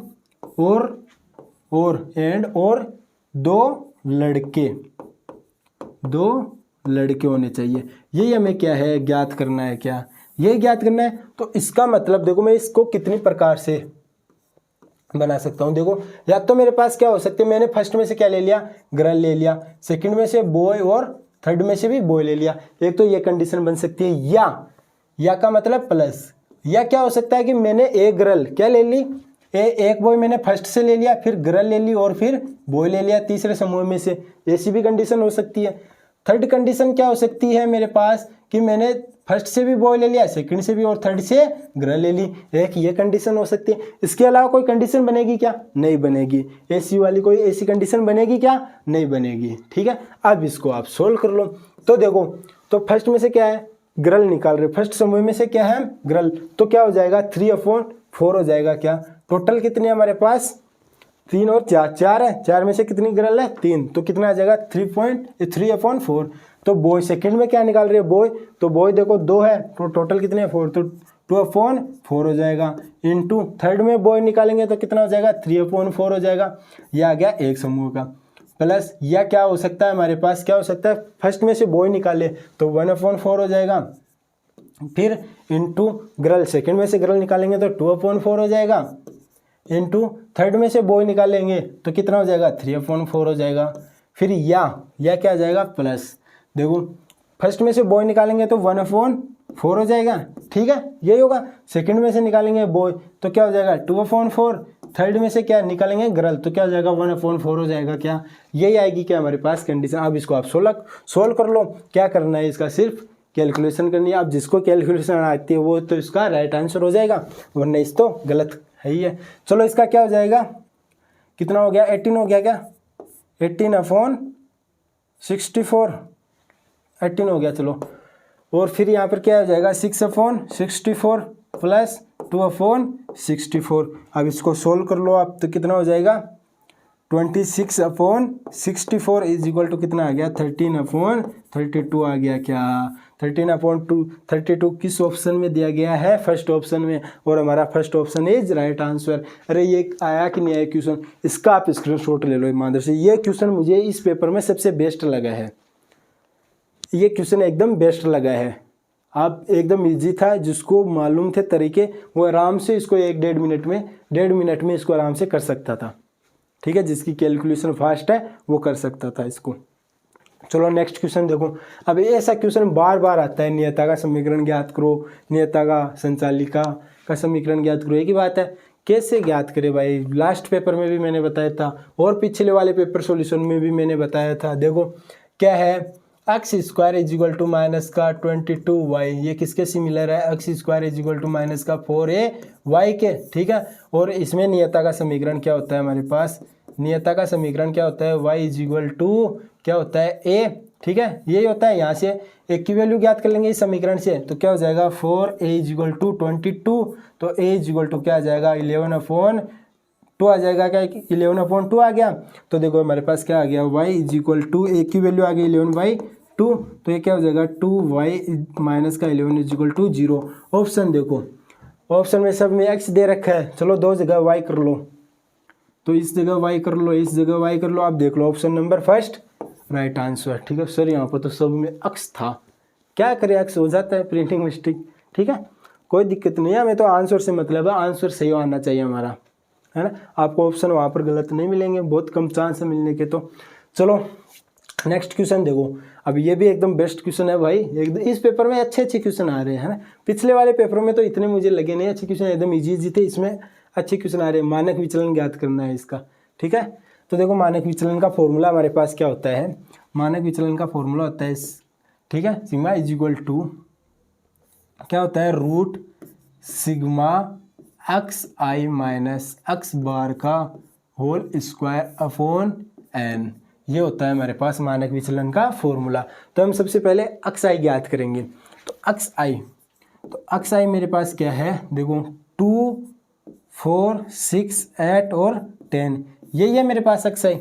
और 2 लड़के होने चाहिए। यही हमें क्या है ज्ञात करना है, क्या यही ज्ञात करना है। तो इसका मतलब देखो मैं इसको कितनी प्रकार से बना सकता हूं। देखो या तो मेरे पास क्या हो सकते हैं, मैंने फर्स्ट में से क्या ले लिया, गर्ल ले लिया, सेकंड में से बॉय और थर्ड में से भी बॉय ले लिया। एक तो ये कंडीशन बन सकती है, या का मतलब प्लस, या क्या हो सकता है कि मैंने एक गर्ल क्या ले ली, एक बॉय मैंने फर्स्ट से ले लिया, फिर गर्ल ले ली और फिर बॉय ले लिया तीसरे समूह में से, ऐसी भी कंडीशन हो सकती है। थर्ड कंडीशन क्या हो सकती है मेरे पास कि मैंने फर्स्ट से भी बॉय ले लिया, सेकंड से भी और थर्ड से गर्ल ले ली, एक ये कंडीशन हो सकती है। इसके अलावा कोई कंडीशन बनेगी क्या, नहीं बनेगी। ऐसी वाली कोई ऐसी कंडीशन बनेगी क्या, नहीं बनेगी, ठीक है। अब इसको आप सोल्व कर लो। तो देखो तो फर्स्ट में से क्या है, गर्ल निकाल रहे, फर्स्ट समूह में से क्या है गर्ल, तो क्या हो जाएगा 3/4 हो जाएगा। क्या टोटल कितने हमारे पास 3 और 4 है, 4 में से कितनी गर्ल है 3, तो कितना आ जाएगा 3/4। तो बॉय सेकंड में क्या निकाल रहे हैं बॉय, तो बॉय देखो 2 है तो टोटल कितने 4, तो 2/4 हो जाएगा। इनटू थर्ड में बॉय निकालेंगे तो कितना हो जाएगा 3/4 हो जाएगा। यह आ गया एक समूह का। प्लस या क्या हो सकता है हमारे पास, क्या हो सकता है फर्स्ट में से बॉय निकाले तो 1/4 हो जाएगा, फिर इनटू गर्ल सेकंड में से गर्ल निकालेंगे तो 2/4 हो जाएगा, इनटू थर्ड में से बॉय निकालेंगे तो कितना हो जाएगा 3/4 हो जाएगा। फिर या क्या आ जाएगा प्लस, देखो फर्स्ट में से बॉय निकालेंगे तो 1/4 हो जाएगा, ठीक है, यही होगा। सेकंड में से निकालेंगे बॉय तो क्या हो जाएगा 2/4, थर्ड में से क्या निकालेंगे गर्ल तो क्या हो जाएगा 1/4 हो जाएगा। क्या यही आएगी क्या हमारे पास कंडीशन। अब इसको आप सोल्व कर लो। क्या करना है, इसका सिर्फ कैलकुलेशन करनी है। अब जिसको कैलकुलेशन आती है वो तो इसका राइट आंसर हो जाएगा, वरना इस तो गलत है ही है। चलो इसका क्या हो जाएगा, कितना हो गया 18 हो गया, क्या 18/64 18 हो गया। चलो और फिर यहाँ पर क्या हो जाएगा 6/64 प्लस 2/64। अब इसको सोल्व कर लो आप तो कितना हो जाएगा 26/64 इज इक्वल टू कितना आ गया 13/32 आ गया। क्या 13/32 किस ऑप्शन में दिया गया है, फर्स्ट ऑप्शन में, और हमारा first option is right answer. अरे ये आया कि नहीं आया क्वेश्चन, इसका आप स्क्रीनशॉट ले लो ईमानदारी से। ये क्वेश्चन मुझे इस पेपर में सबसे बेस्ट लगा है, ये क्वेश्चन एकदम बेस्ट लगा है। आप एकदम इजी था, जिसको मालूम थे तरीके वो आराम से इसको 1-1.5 मिनट में इसको आराम से कर सकता था, ठीक है। जिसकी कैलकुलेशन फास्ट है वो कर सकता था इसको। चलो नेक्स्ट क्वेश्चन देखो। अब ऐसा क्वेश्चन बार बार आता है, नियता का समीकरण ज्ञात करो, नियता का संचालिका का समीकरण ज्ञात करो। एक ही बात है कैसे ज्ञात करें भाई, लास्ट पेपर में भी मैंने बताया था और पिछले वाले पेपर सॉल्यूशन में भी मैंने बताया था। देखो क्या है, X square is equal to minus का 22y, ये किसके सिमिलर है, X square is equal to minus का 4ay के, ठीक है। और इसमें नियता का समीकरण क्या होता है हमारे पास, नियता का समीकरण क्या होता है y इज इक्वल टू क्या होता है a, ठीक है, यही होता है। यहाँ से a की वैल्यू ज्ञात कर लेंगे इस समीकरण से, तो क्या हो जाएगा 4a इज इक्वल टू 22, तो a इज इक्वल टू क्या आ जाएगा 11/2 आ जाएगा। क्या 11/2 आ गया। तो देखो हमारे पास क्या आ गया y is equal to a की वैल्यू आ गई 11/2 2, तो ये क्या हो जाएगा 2y माइनस का 11 इज इक्वल टू 0। ऑप्शन देखो, ऑप्शन में सब में x दे रखा है, चलो दो जगह y कर लो, तो इस जगह y कर लो, इस जगह y कर लो, आप देख लो option number first right answer. ठीक है सर, यहाँ पर तो सब में x था, क्या करें, x हो जाता है, प्रिंटिंग मिस्टेक। ठीक है, कोई दिक्कत नहीं है, हमें तो आंसर से मतलब है, आंसर सही आना चाहिए हमारा, है ना। आपको ऑप्शन वहाँ पर गलत नहीं मिलेंगे, बहुत कम चांस है मिलने के। तो चलो नेक्स्ट क्वेश्चन देखो, अब ये भी एकदम बेस्ट क्वेश्चन है भाई, एकदम इस पेपर में अच्छे अच्छे क्वेश्चन आ रहे हैं, है ना। पिछले वाले पेपर में तो इतने मुझे लगे नहीं अच्छे क्वेश्चन, एकदम इजी थे, इसमें अच्छे क्वेश्चन आ रहे हैं। मानक विचलन ज्ञात करना है इसका। ठीक है, तो देखो मानक विचलन का फॉर्मूला हमारे पास क्या होता है, मानक विचलन का फॉर्मूला होता है, ठीक है, सिग्मा इज इक्वल टू क्या होता है, रूट सिग्मा एक्स आई माइनस एक्स बार का होल स्क्वायर अपॉन एन, ये होता है हमारे पास मानक विचलन का फॉर्मूला। तो हम सबसे पहले एक्स आई ज्ञात करेंगे, तो एक्स आई मेरे पास क्या है, देखो 2, 4, 6, 8 और 10, यही है मेरे पास एक्स आई।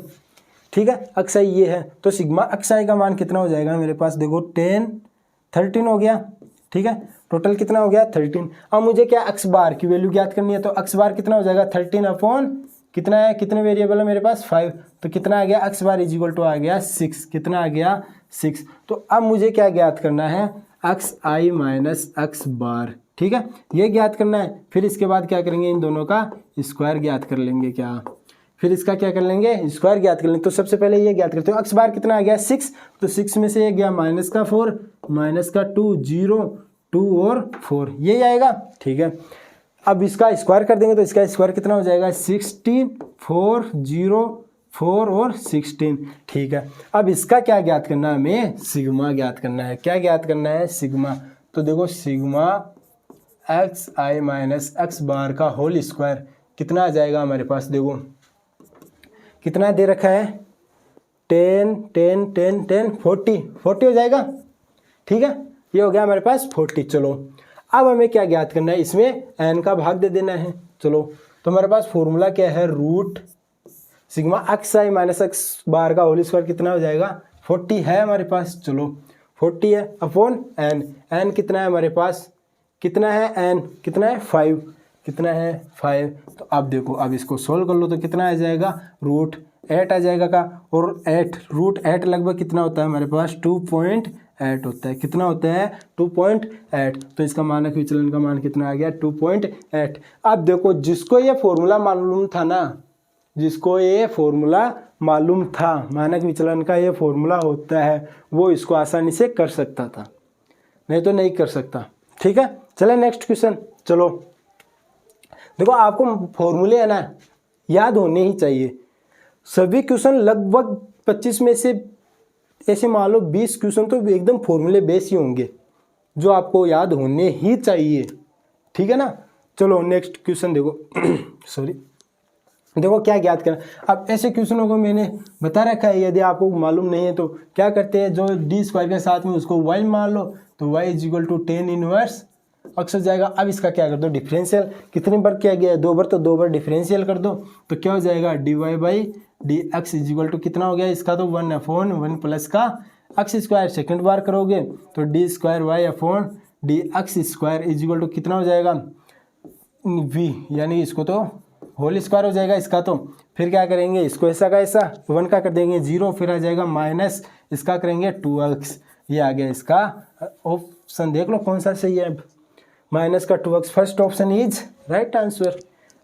ठीक है, एक्स आई ये है, तो सिग्मा एक्स आई का मान कितना हो जाएगा मेरे पास, देखो 10, 13 हो गया। ठीक है, टोटल कितना हो गया 13। अब मुझे क्या एक्स बार की वैल्यू ज्ञात करनी है, तो एक्स बार कितना हो जाएगा 13 अपॉन कितना है, कितने वेरिएबल है मेरे पास 5, तो कितना आ गया x bar is equal to आ गया 6, कितना आ गया 6। तो अब मुझे क्या ज्ञात करना है, एक्स आई माइनस एक्स बार। ठीक है, ये ज्ञात करना है, फिर इसके बाद क्या करेंगे, इन दोनों का स्क्वायर ज्ञात कर लेंगे, क्या फिर इसका क्या कर लेंगे, स्क्वायर ज्ञात कर लेंगे। तो सबसे पहले ये ज्ञात करते हो, एक्स बार कितना आ गया 6, तो 6 में से ये गया माइनस का 4, माइनस का 2, 0, 2 और 4, ये आएगा। ठीक है, अब इसका स्क्वायर कर देंगे, तो इसका स्क्वायर कितना हो जाएगा 16, 4, 0, 4 और 16। ठीक है, अब इसका क्या ज्ञात करना है, हमें सिग्मा ज्ञात करना है। क्या ज्ञात करना है, सिग्मा। तो देखो सिग्मा एक्स आई माइनस एक्स बार का होल स्क्वायर कितना आ जाएगा हमारे पास, देखो कितना दे रखा है 10, 10, 10, 10, 40 हो जाएगा। ठीक है, ये हो गया हमारे पास 40। चलो अब हमें क्या ज्ञात करना है, इसमें n का भाग दे देना है। चलो तो हमारे पास फॉर्मूला क्या है, रूट सिग्मा एक्स आई माइनस एक्स बार का होल स्क्वायर कितना हो जाएगा 40 है हमारे पास। चलो 40 है अपॉन n कितना है हमारे पास, कितना है n, कितना है 5, कितना है 5। तो अब देखो, अब इसको सोल्व कर लो, तो कितना आ जाएगा, रूट 8 आ जाएगा का, और 8 रूट 8 लगभग कितना होता है हमारे पास 2.8 होता है, कितना होता है 2.8। तो इसका मानक विचलन का मान कितना आ गया 2.8। अब देखो जिसको ये फॉर्मूला मालूम था ना, जिसको ये फॉर्मूला मालूम था, मानक विचलन का ये फॉर्मूला होता है, वो इसको आसानी से कर सकता था, नहीं तो नहीं कर सकता। ठीक है, चले नेक्स्ट क्वेश्चन। चलो देखो, आपको फॉर्मूले है ना याद होने ही चाहिए, सभी क्वेश्चन लगभग 25 में से ऐसे मान लो 20 क्वेश्चन तो एकदम फॉर्मूले बेस ही होंगे, जो आपको याद होने ही चाहिए। ठीक है ना, चलो नेक्स्ट क्वेश्चन देखो सॉरी, देखो क्या ज्ञात करना। अब ऐसे क्वेश्चनों को मैंने बता रखा है, यदि आपको मालूम नहीं है तो क्या करते हैं, जो डी स्क्वायर के साथ में उसको y मान लो, तो y is equal to 10 inverse x हो जाएगा। अब इसका क्या कर दो, डिफरेंशियल, कितनी बार किया गया है 2 बार, तो 2 बार डिफरेंशियल कर दो, तो क्या हो जाएगा dy by D X is equal to कितना हो गया इसका, तो 1 अपॉन 1 प्लस का एक्स स्क्वायर। सेकेंड बार करोगे तो D square Y upon D X square is equal to कितना हो जाएगा v, यानी इसको तो होल स्क्वायर हो जाएगा इसका। तो फिर क्या करेंगे, इसको ऐसा का ऐसा 1 का कर देंगे 0, फिर आ जाएगा माइनस इसका करेंगे 2x, ये आ गया इसका ऑप्शन। देख लो कौन सा सही है, माइनस का 2x, first option is right answer.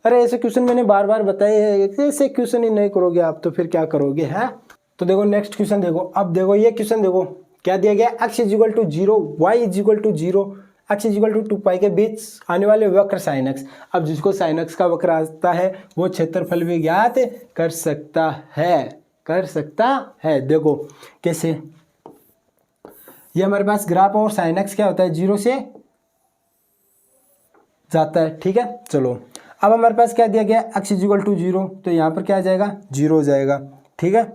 अरे ऐसे क्वेश्चन मैंने बार बार बताए हैं, ऐसे क्वेश्चन ही नहीं करोगे आप तो फिर क्या करोगे, है। तो देखो नेक्स्ट क्वेश्चन देखो, अब देखो ये क्वेश्चन देखो क्या दिया गया, x is equal to 0, y is equal to 0, x is equal to 2 के बीच आने वाले वक्र साइन x। अब जिसको साइन x का वक्र आता है वो क्षेत्रफल भी ज्ञात कर सकता है। देखो कैसे, ये हमारे पास ग्राफ और साइन x क्या होता है 0 से जाता है। ठीक है, चलो अब हमारे पास क्या दिया गया, x इज इक्वल टू 0, तो यहाँ पर क्या आ जाएगा 0 हो जाएगा। ठीक है,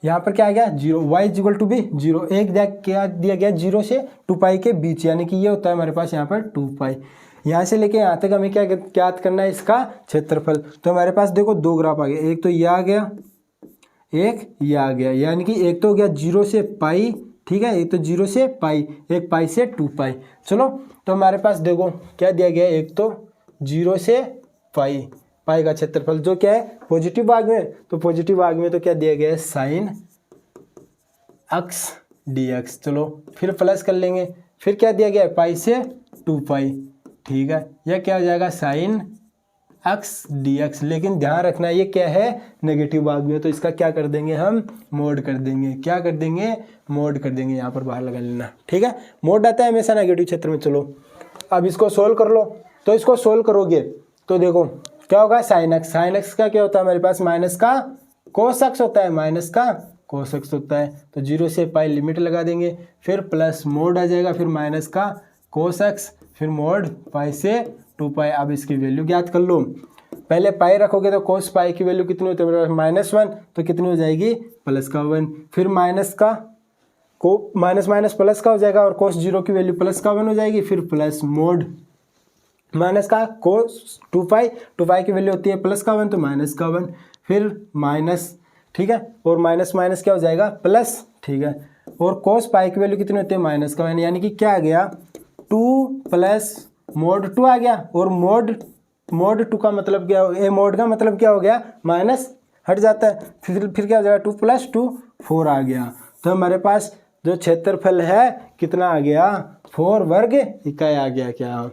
यहाँ पर क्या आ गया 0, y इज इक्वल टू भी 0, एक क्या दिया गया 0 से 2 के बीच, यानी कि ये होता है हमारे पास यहाँ पर 2 यहाँ से लेके यहाँ तक हमें क्या ज्ञात करना है, इसका क्षेत्रफल। तो हमारे पास देखो 2 ग्राफ आ गए, एक तो ये आ गया, एक ये आ गया, यानी कि एक तो हो गया 0 से पाई, ठीक है, एक तो 0 से पाई, एक पाई से 2 पाई। चलो तो हमारे पास देखो क्या दिया गया है, एक तो 0 से पाई, पाई का क्षेत्रफल जो क्या है पॉजिटिव भाग में, तो पॉजिटिव भाग में तो क्या दिया गया है साइन x dx। चलो फिर प्लस कर लेंगे, फिर क्या दिया गया है पाई से 2 पाई, ठीक है, यह क्या हो जाएगा साइन x dx। लेकिन ध्यान रखना ये क्या है नेगेटिव भाग में, तो इसका क्या कर देंगे हम मोड कर देंगे, क्या कर देंगे मोड कर देंगे, यहाँ पर बाहर लगा लेना, ठीक है, मोड आता है हमेशा नेगेटिव क्षेत्र में। चलो अब इसको सोल्व कर लो, तो इसको सोल्व करोगे तो देखो क्या होगा साइन एक्स, साइन एक्स का क्या होता है हमारे पास माइनस का कोस एक्स होता है, माइनस का कोस एक्स होता है, तो 0 से पाई लिमिट लगा देंगे, फिर प्लस मोड आ जाएगा, फिर माइनस का कोस एक्स, फिर मोड पाई से 2 पाई। अब इसकी वैल्यू ज्ञात कर लो, पहले पाई रखोगे तो कोस पाई की वैल्यू कितनी होती है -1, तो कितनी हो जाएगी प्लस का 1, फिर माइनस का को माइनस माइनस प्लस का हो जाएगा और कोस 0 की वैल्यू प्लस का 1 हो जाएगी, फिर प्लस मोड माइनस का कोस 2 पाई की वैल्यू होती है प्लस का 1, तो माइनस का 1, फिर माइनस, ठीक है, और माइनस माइनस क्या हो जाएगा प्लस, ठीक है, और कोस पाई की वैल्यू कितनी होती है माइनस का 1, यानी कि क्या आ गया 2 प्लस मोड 2 आ गया, और मोड 2 का मतलब क्या हो गया, मोड का मतलब क्या हो गया माइनस हट जाता है, फिर क्या हो जाएगा 2 प्लस 2 4 आ गया। तो हमारे पास जो क्षेत्रफल है कितना आ गया 4 वर्ग इकाई आ गया। क्या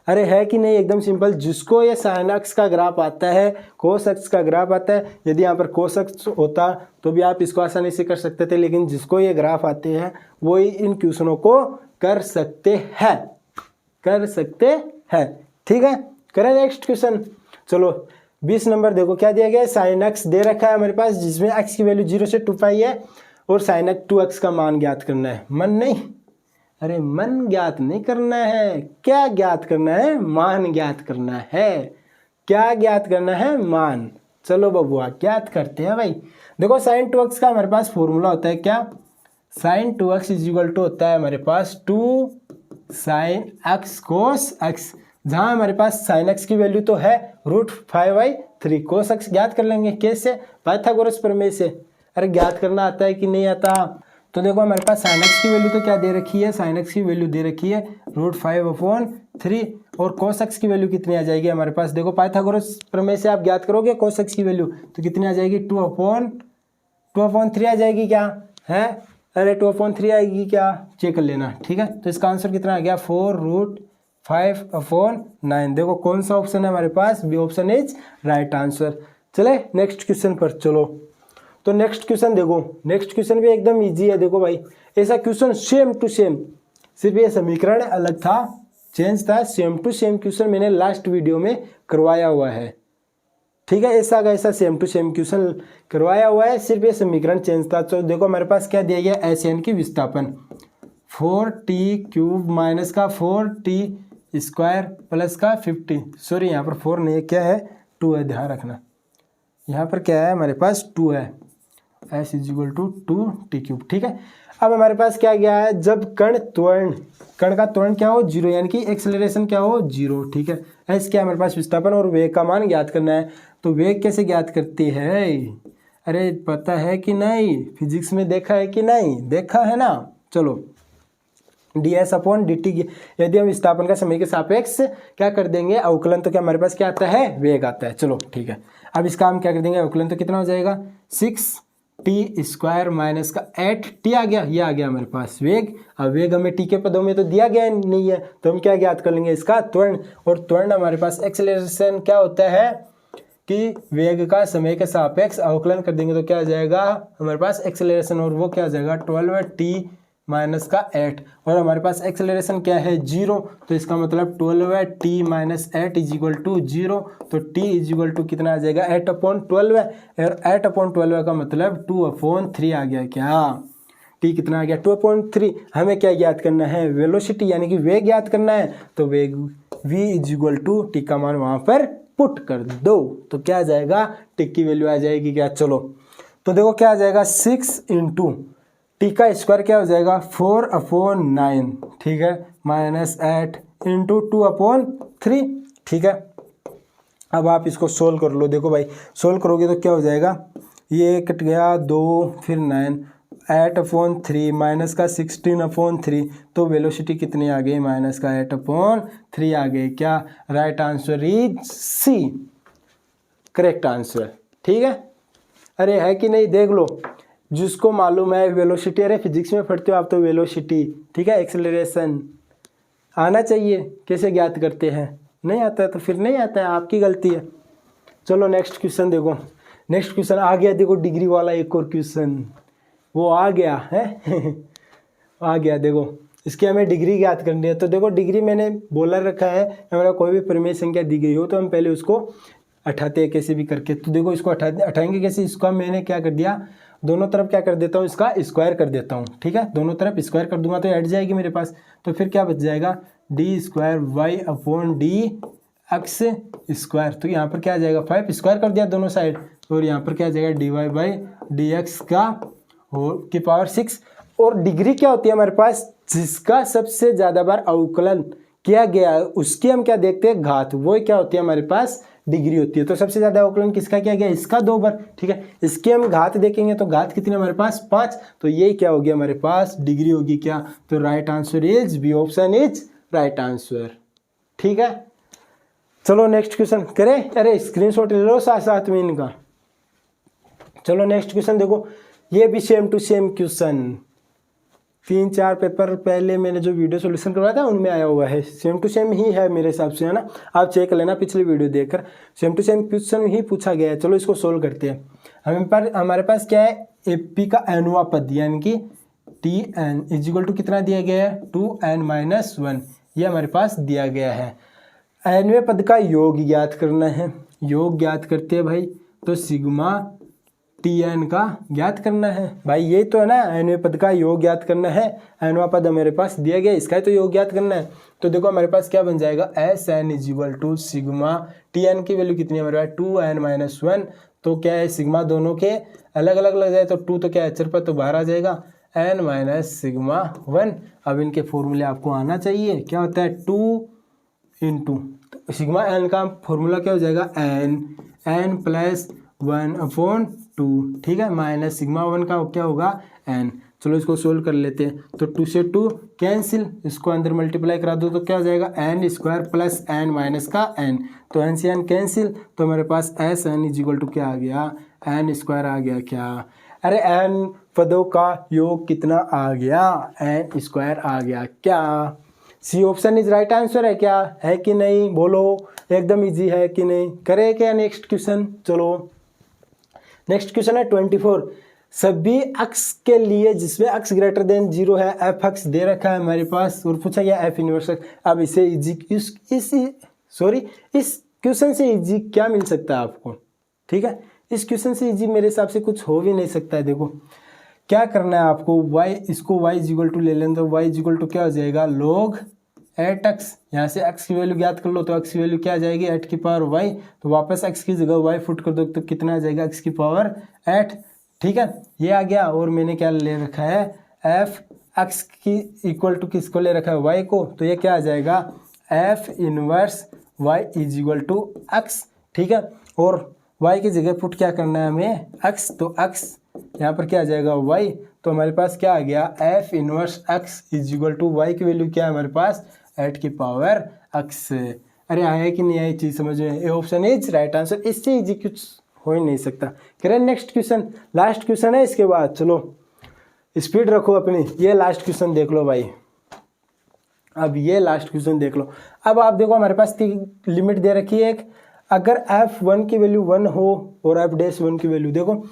अरे है कि नहीं, एकदम सिंपल। जिसको ये साइन एक्स का ग्राफ आता है, कोस एक्स का ग्राफ आता है, यदि यहाँ पर कोस एक्स होता तो भी आप इसको आसानी से कर सकते थे, लेकिन जिसको ये ग्राफ आते हैं वो ही इन क्वेश्चनों को कर सकते हैं, ठीक है। करें नेक्स्ट क्वेश्चन। चलो 20 नंबर देखो क्या दिया गया है, साइन एक्स दे रखा है हमारे पास, जिसमें एक्स की वैल्यू 0 से 2 पाई है और साइन एक्स 2x का मान ज्ञात करना है। मन नहीं, अरे मन ज्ञात नहीं करना है, क्या ज्ञात करना है, मान ज्ञात करना है। क्या ज्ञात करना है, मान। चलो बबुआ ज्ञात करते हैं भाई। देखो साइन 2x का हमारे पास फॉर्मूला होता है क्या, sign 2x is equal to होता है हमारे पास 2 साइन x कोस x, जहां हमारे पास साइन x की वैल्यू तो है √5/3, कोस x ज्ञात कर लेंगे कैसे, पाइथागोरस प्रमेय से। अरे ज्ञात करना आता है कि नहीं आता, तो देखो हमारे पास साइन एक्स की वैल्यू तो क्या दे रखी है, साइन एक्स की वैल्यू दे रखी है √5/3, और कोस एक्स की वैल्यू कितनी आ जाएगी हमारे पास, देखो पाइथागोरस प्रमेय से आप ज्ञात करोगे कोस एक्स की वैल्यू तो कितनी आ जाएगी 2/3 आ जाएगी क्या है, अरे 2/3 आएगी क्या, चेक कर लेना, ठीक है। तो इसका आंसर कितना आ गया 4√5/9। देखो कौन सा ऑप्शन है हमारे पास, B option is right answer. चले नेक्स्ट क्वेश्चन पर। चलो तो नेक्स्ट क्वेश्चन देखो, नेक्स्ट क्वेश्चन भी एकदम इजी है। देखो भाई ऐसा क्वेश्चन सेम टू सेम, सिर्फ ये समीकरण अलग था, चेंज था, सेम टू सेम क्वेश्चन मैंने लास्ट वीडियो में करवाया हुआ है, ठीक है। ऐसा का ऐसा सेम टू सेम क्वेश्चन करवाया हुआ है, सिर्फ ये समीकरण चेंज था। तो देखो हमारे पास क्या दिया गया, एस एन की विस्थापन 4t³ माइनस का 4t² प्लस का 50, सॉरी यहाँ पर 4 नहीं है, क्या है 2 है, ध्यान रखना यहाँ पर क्या है हमारे पास 2 है, s is equal to 2t³, ठीक है। अब हमारे पास क्या गया है, जब कण का त्वरण क्या हो 0, यानी कि एक्सेलरेशन क्या हो 0, ठीक है। s क्या हमारे पास विस्थापन और वेग का मान ज्ञात करना है। तो वेग कैसे ज्ञात करती है, अरे पता है कि नहीं, फिजिक्स में देखा है कि नहीं, देखा है ना। चलो ds/dt, यदि हम विस्थापन का समय के सापेक्ष क्या कर देंगे अवकलन, तो क्या हमारे पास क्या आता है वेग आता है। चलो ठीक है, अब इसका हम क्या कर देंगे अवकलन, तो कितना हो जाएगा 6t² माइनस का 8t आ गया, ये आ गया हमारे पास वेग। अब वेग हमें t के पदों में तो दिया गया नहीं है, तो हम क्या ज्ञात कर लेंगे इसका त्वरण, और त्वरण हमारे पास एक्सेलरेशन क्या होता है कि वेग का समय के सापेक्ष अवकलन कर देंगे तो क्या आ जाएगा हमारे पास एक्सेलरेशन, और वो क्या आ जाएगा 12t माइनस का 8, और हमारे पास एक्सेलरेशन क्या है 0, तो इसका मतलब 12t minus 8 is equal to 0, तो t इज इक्वल टू कितना आ जाएगा 8/12, और 8/12 का मतलब 2/3 आ गया। क्या t कितना आ गया 2/3। हमें क्या ज्ञात करना है वेलोसिटी, यानी कि वेग ज्ञात करना है, तो वेग v is equal to t का मान वहां पर पुट कर दो, तो क्या आ जाएगा t की वैल्यू आ जाएगी क्या। चलो तो देखो क्या आ जाएगा 6 इंटू t का स्क्वायर क्या हो जाएगा 4/9, ठीक है, माइनस 8 इंटू 2/3, ठीक है। अब आप इसको सोल्व कर लो। देखो भाई सोल्व करोगे तो क्या हो जाएगा ये कट गया 2 फिर 9 8/3 माइनस का 16/3 तो वेलोसिटी कितनी आ गई माइनस का 8/3 आ गई। क्या right answer is C, correct answer. ठीक है, अरे है कि नहीं देख लो, जिसको मालूम है वेलोसिटी, अरे फिजिक्स में पढ़ते हो आप तो वेलोसिटी, ठीक है, एक्सेलरेशन आना चाहिए। कैसे ज्ञात करते हैं, नहीं आता है तो फिर नहीं आता है, आपकी गलती है। चलो नेक्स्ट क्वेश्चन देखो, नेक्स्ट क्वेश्चन आ गया, देखो डिग्री वाला एक और क्वेश्चन वो आ गया है आ गया। देखो इसकी हमें डिग्री ज्ञात करनी है। तो देखो डिग्री मैंने बोला रखा है, हमारा कोई भी परिमेय संख्या दी गई हो तो हम पहले उसको हटाते हैं कैसे भी करके। तो देखो इसको हटाएंगे कैसे, इसको मैंने क्या कर दिया, दोनों तरफ क्या कर देता हूँ, इसका स्क्वायर कर देता हूँ। ठीक है, दोनों तरफ स्क्वायर कर दूंगा तो हट जाएगी मेरे पास। तो फिर क्या बच जाएगा, d²y/dx²। तो यहाँ पर क्या आ जाएगा, 5 स्क्वायर कर दिया दोनों साइड, और यहाँ पर क्या आ जाएगा dy/dx की पावर 6। और डिग्री क्या होती है हमारे पास, जिसका सबसे ज्यादा बार अवकलन किया गया है उसकी हम क्या देखते हैं, घात, वो क्या होती है हमारे पास डिग्री होती है। तो सबसे ज्यादा अवकलन किसका किया गया, इसका 2 बार। ठीक है, इसकी हम घात देखेंगे तो घात कितनी हमारे पास 5, तो ये क्या होगी हमारे पास डिग्री होगी क्या। तो right answer is B, option is right answer. ठीक है, चलो नेक्स्ट क्वेश्चन करें, अरे स्क्रीनशॉट ले लो साथ साथ में इनका। चलो नेक्स्ट क्वेश्चन देखो, ये भी same to same question 3-4 paper पहले मैंने जो वीडियो सॉल्यूशन करवाया था उनमें आया हुआ है, सेम टू सेम ही है मेरे हिसाब से, है ना। आप चेक लेना पिछली वीडियो देखकर, सेम टू सेम क्वेश्चन ही पूछा गया है। चलो इसको सोल्व करते हैं। हमारे पास क्या है, एपी का एनवा पद यानी कि Tn इजिकल टू कितना दिया गया है 2n-1, ये हमारे पास दिया गया है। एनवे पद का योग ज्ञात करना है, योग ज्ञात करते हैं भाई, तो सिग्मा Tn का ज्ञात करना है भाई, ये तो है ना, एनवे पद का योग ज्ञात करना है। एनवा पद मेरे पास दिया गया, इसका तो योग ज्ञात करना है। तो देखो हमारे पास क्या बन जाएगा, Sn is equal to sigma Tn की वैल्यू कितनी है हमारे पास 2n-1। तो क्या है, सिग्मा दोनों के अलग अलग लग जाए तो 2 तो क्या है अचर पर तो बाहर आ जाएगा, n-σ1। अब इनके फॉर्मूले आपको आना चाहिए, क्या होता है 2 इंटू सिग्मा एन का फॉर्मूला क्या हो जाएगा n+1/2। ठीक है, माइनस सिग्मा 1 का क्या होगा n। चलो इसको सोल्व कर लेते हैं। तो 2 से 2 कैंसिल, इसको अंदर मल्टीप्लाई करा दो तो क्या हो जाएगा n² प्लस n माइनस का n। तो n से n कैंसिल, तो मेरे पास Sn इजिकल टू क्या आ गया n² आ गया। क्या, अरे n पदों का योग कितना आ गया, n² आ गया। क्या C option is right answer है, क्या है कि नहीं बोलो, एकदम इजी है कि नहीं। करें क्या नेक्स्ट क्वेश्चन। चलो नेक्स्ट क्वेश्चन है 24, सभी अक्स के लिए जिसमें अक्स ग्रेटर देन 0 है, एफ अक्स दे रखा है हमारे पास और पूछा गया एफ इनवर्स। अब इसे इजी इस क्वेश्चन से इजी क्या मिल सकता है आपको। ठीक है, इस क्वेश्चन से इजी मेरे हिसाब से कुछ हो भी नहीं सकता है। देखो क्या करना है आपको, y इसको y इजिकल टू ले लें तो y इजिकल टू क्या हो जाएगा log 8x। यहाँ से x की वैल्यू ज्ञात कर लो तो x की वैल्यू क्या आ जाएगी 8 की पावर y। तो वापस x की जगह y फुट कर दो तो कितना आ जाएगा x की पावर 8। ठीक है, ये आ गया। और मैंने क्या ले रखा है f x की इक्वल टू किसको ले रखा है y को, तो ये क्या आ जाएगा f inverse y is equal to x। ठीक है, और y की जगह पुट क्या करना है हमें x, तो x यहाँ पर क्या आ जाएगा y। तो हमारे पास क्या आ गया f inverse x is equal to y की वैल्यू क्या है हमारे पास 8 की पावर x। अरे आया कि नहीं आई चीज समझ में, A option is right answer. इससे इजी कुछ हो ही नहीं सकता। करें नेक्स्ट क्वेश्चन, लास्ट क्वेश्चन है इसके बाद। चलो स्पीड रखो अपनी, ये लास्ट क्वेश्चन देख लो भाई। अब ये लास्ट क्वेश्चन देख लो। अब आप देखो हमारे पास लिमिट दे रखी है एक, अगर f1 की वैल्यू 1 हो और f'1 की वैल्यू, देखो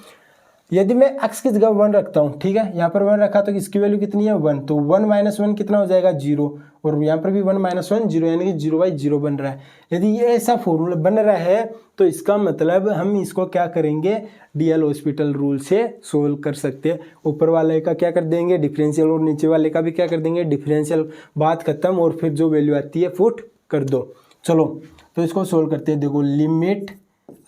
यदि मैं x की जगह 1 रखता हूँ, ठीक है, यहाँ पर 1 रखा तो इसकी वैल्यू कितनी है 1, तो 1 - 1 कितना हो जाएगा 0, और यहाँ पर भी 1 - 1 0, यानी कि 0/0 बन रहा है। यदि ये ऐसा फॉर्मूला बन रहा है तो इसका मतलब हम इसको क्या करेंगे डीएल हॉस्पिटल रूल से सोल्व कर सकते हैं। ऊपर वाले का क्या कर देंगे डिफरेंशियल, और नीचे वाले का भी क्या कर देंगे डिफरेंशियल, बात खत्म, और फिर जो वैल्यू आती है पुट कर दो। चलो तो इसको सोल्व करते हैं। देखो लिमिट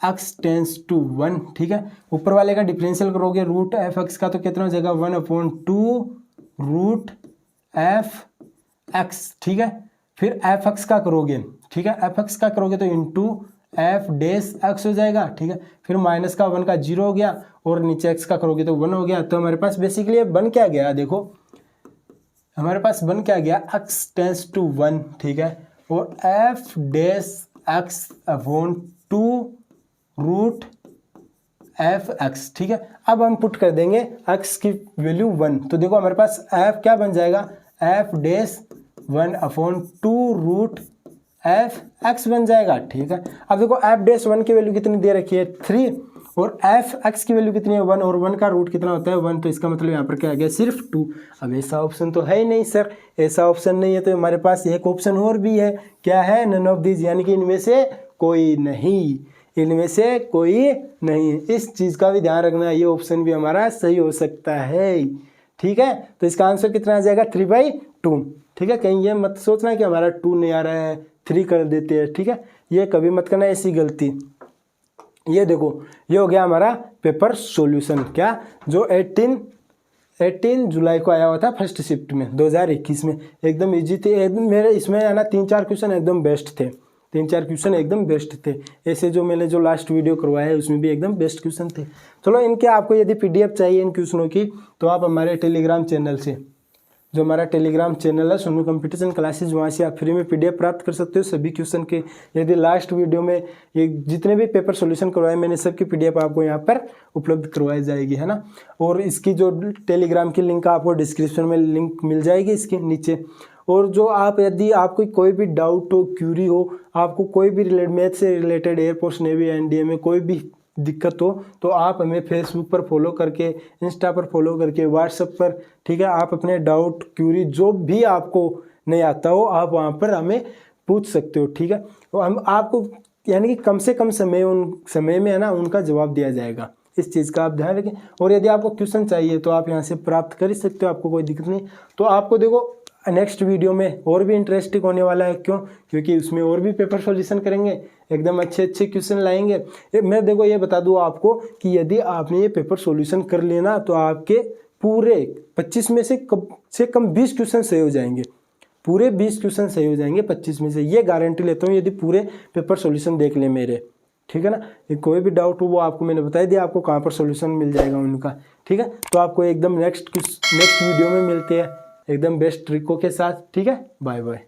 x टेंस टू 1, ठीक है, ऊपर वाले का डिफरेंशियल करोगे रूट एफ एक्स का तो कितना हो जाएगा 1/2 रूट एफ एक्स। ठीक है, फिर एफ एक्स का करोगे, ठीक है, एफ एक्स का करोगे तो इंटू एफ डैश एक्स हो जाएगा, ठीक है। फिर माइनस का 1 का 0 हो गया और नीचे एक्स का करोगे तो 1 हो गया। तो हमारे पास बेसिकली बन क्या गया, देखो हमारे पास बन क्या गया, एक्स टेंस टू 1, ठीक है। और F dash X upon 2 root F X, ठीक है। अब हम पुट कर देंगे एक्स की वैल्यू 1, तो देखो हमारे पास एफ क्या बन जाएगा, F dash 1 upon 2 root F X बन जाएगा, ठीक है। अब देखो एफ डैश 1 की वैल्यू कितनी दे रखी है 3 और एफ एक्स की वैल्यू कितनी है 1 और 1 का रूट कितना होता है 1, तो इसका मतलब यहाँ पर क्या आ गया सिर्फ 2। अब ऐसा ऑप्शन तो है ही नहीं सर, ऐसा ऑप्शन नहीं है, तो हमारे पास एक ऑप्शन और भी है, क्या है, नन ऑफ दिस, यानी कि इनमें से कोई नहीं, इनमें से कोई नहीं। इस चीज़ का भी ध्यान रखना, ये ऑप्शन भी हमारा सही हो सकता है, ठीक है। तो इसका आंसर कितना आ जाएगा 3/2, ठीक है। कहीं ये मत सोचना कि हमारा 2 नहीं आ रहा है 3 कर देते हैं, ठीक है, ये कभी मत करना ऐसी गलती। ये देखो ये हो गया हमारा पेपर सॉल्यूशन, क्या, जो 18 जुलाई को आया हुआ था फर्स्ट शिफ्ट में 2021 में, एकदम इजी थे मेरे, इसमें है ना 3-4 क्वेश्चन एकदम बेस्ट थे, 3-4 क्वेश्चन एकदम बेस्ट थे। ऐसे जो मैंने जो लास्ट वीडियो करवाया है उसमें भी एकदम बेस्ट क्वेश्चन थे। चलो इनके आपको यदि पीडीएफ चाहिए इन क्वेश्चनों की तो आप हमारे टेलीग्राम चैनल से, जो हमारा टेलीग्राम चैनल है सोनू कंपटीशन क्लासेज, वहाँ से आप फ्री में पीडीएफ प्राप्त कर सकते हो सभी क्वेश्चन के। यदि लास्ट वीडियो में ये जितने भी पेपर सॉल्यूशन करवाए मैंने सबकी पीडीएफ आपको यहाँ पर उपलब्ध करवाई जाएगी, है ना। और इसकी जो टेलीग्राम की लिंक आपको डिस्क्रिप्शन में लिंक मिल जाएगी इसके नीचे। और जो आप यदि आपको कोई भी डाउट हो, क्यूरी हो, आपको कोई भी मैथ से रिलेटेड, एयरफोर्स, नेवी, एनडीए में कोई भी दिक्कत हो तो आप हमें फेसबुक पर फॉलो करके, इंस्टा पर फॉलो करके, व्हाट्सएप पर, ठीक है, आप अपने डाउट, क्यूरी जो भी आपको नहीं आता हो आप वहाँ पर हमें पूछ सकते हो, ठीक है। तो हम आपको यानी कि कम से कम समय, उन समय में है ना उनका जवाब दिया जाएगा, इस चीज़ का आप ध्यान रखें। और यदि आपको क्वेश्चन चाहिए तो आप यहाँ से प्राप्त कर सकते हो, आपको कोई दिक्कत नहीं। तो आपको देखो नेक्स्ट वीडियो में और भी इंटरेस्टिंग होने वाला है, क्यों, क्योंकि उसमें और भी पेपर सॉल्यूशन करेंगे, एकदम अच्छे अच्छे क्वेश्चन लाएंगे। मैं देखो ये बता दूँ आपको कि यदि आपने ये पेपर सॉल्यूशन कर लेना तो आपके पूरे 25 में से कम 20 क्वेश्चन सही हो जाएंगे, पूरे 20 क्वेश्चन सही हो जाएंगे 25 में से, ये गारंटी लेता हूँ यदि पूरे पेपर सॉल्यूशन देख ले मेरे, ठीक है ना। कोई भी डाउट हो वो आपको मैंने बता दिया, आपको कहाँ पर सॉल्यूशन मिल जाएगा उनका, ठीक है। तो आपको एकदम नेक्स्ट वीडियो में मिलते हैं एकदम बेस्ट ट्रिकों के साथ, ठीक है। Bye bye.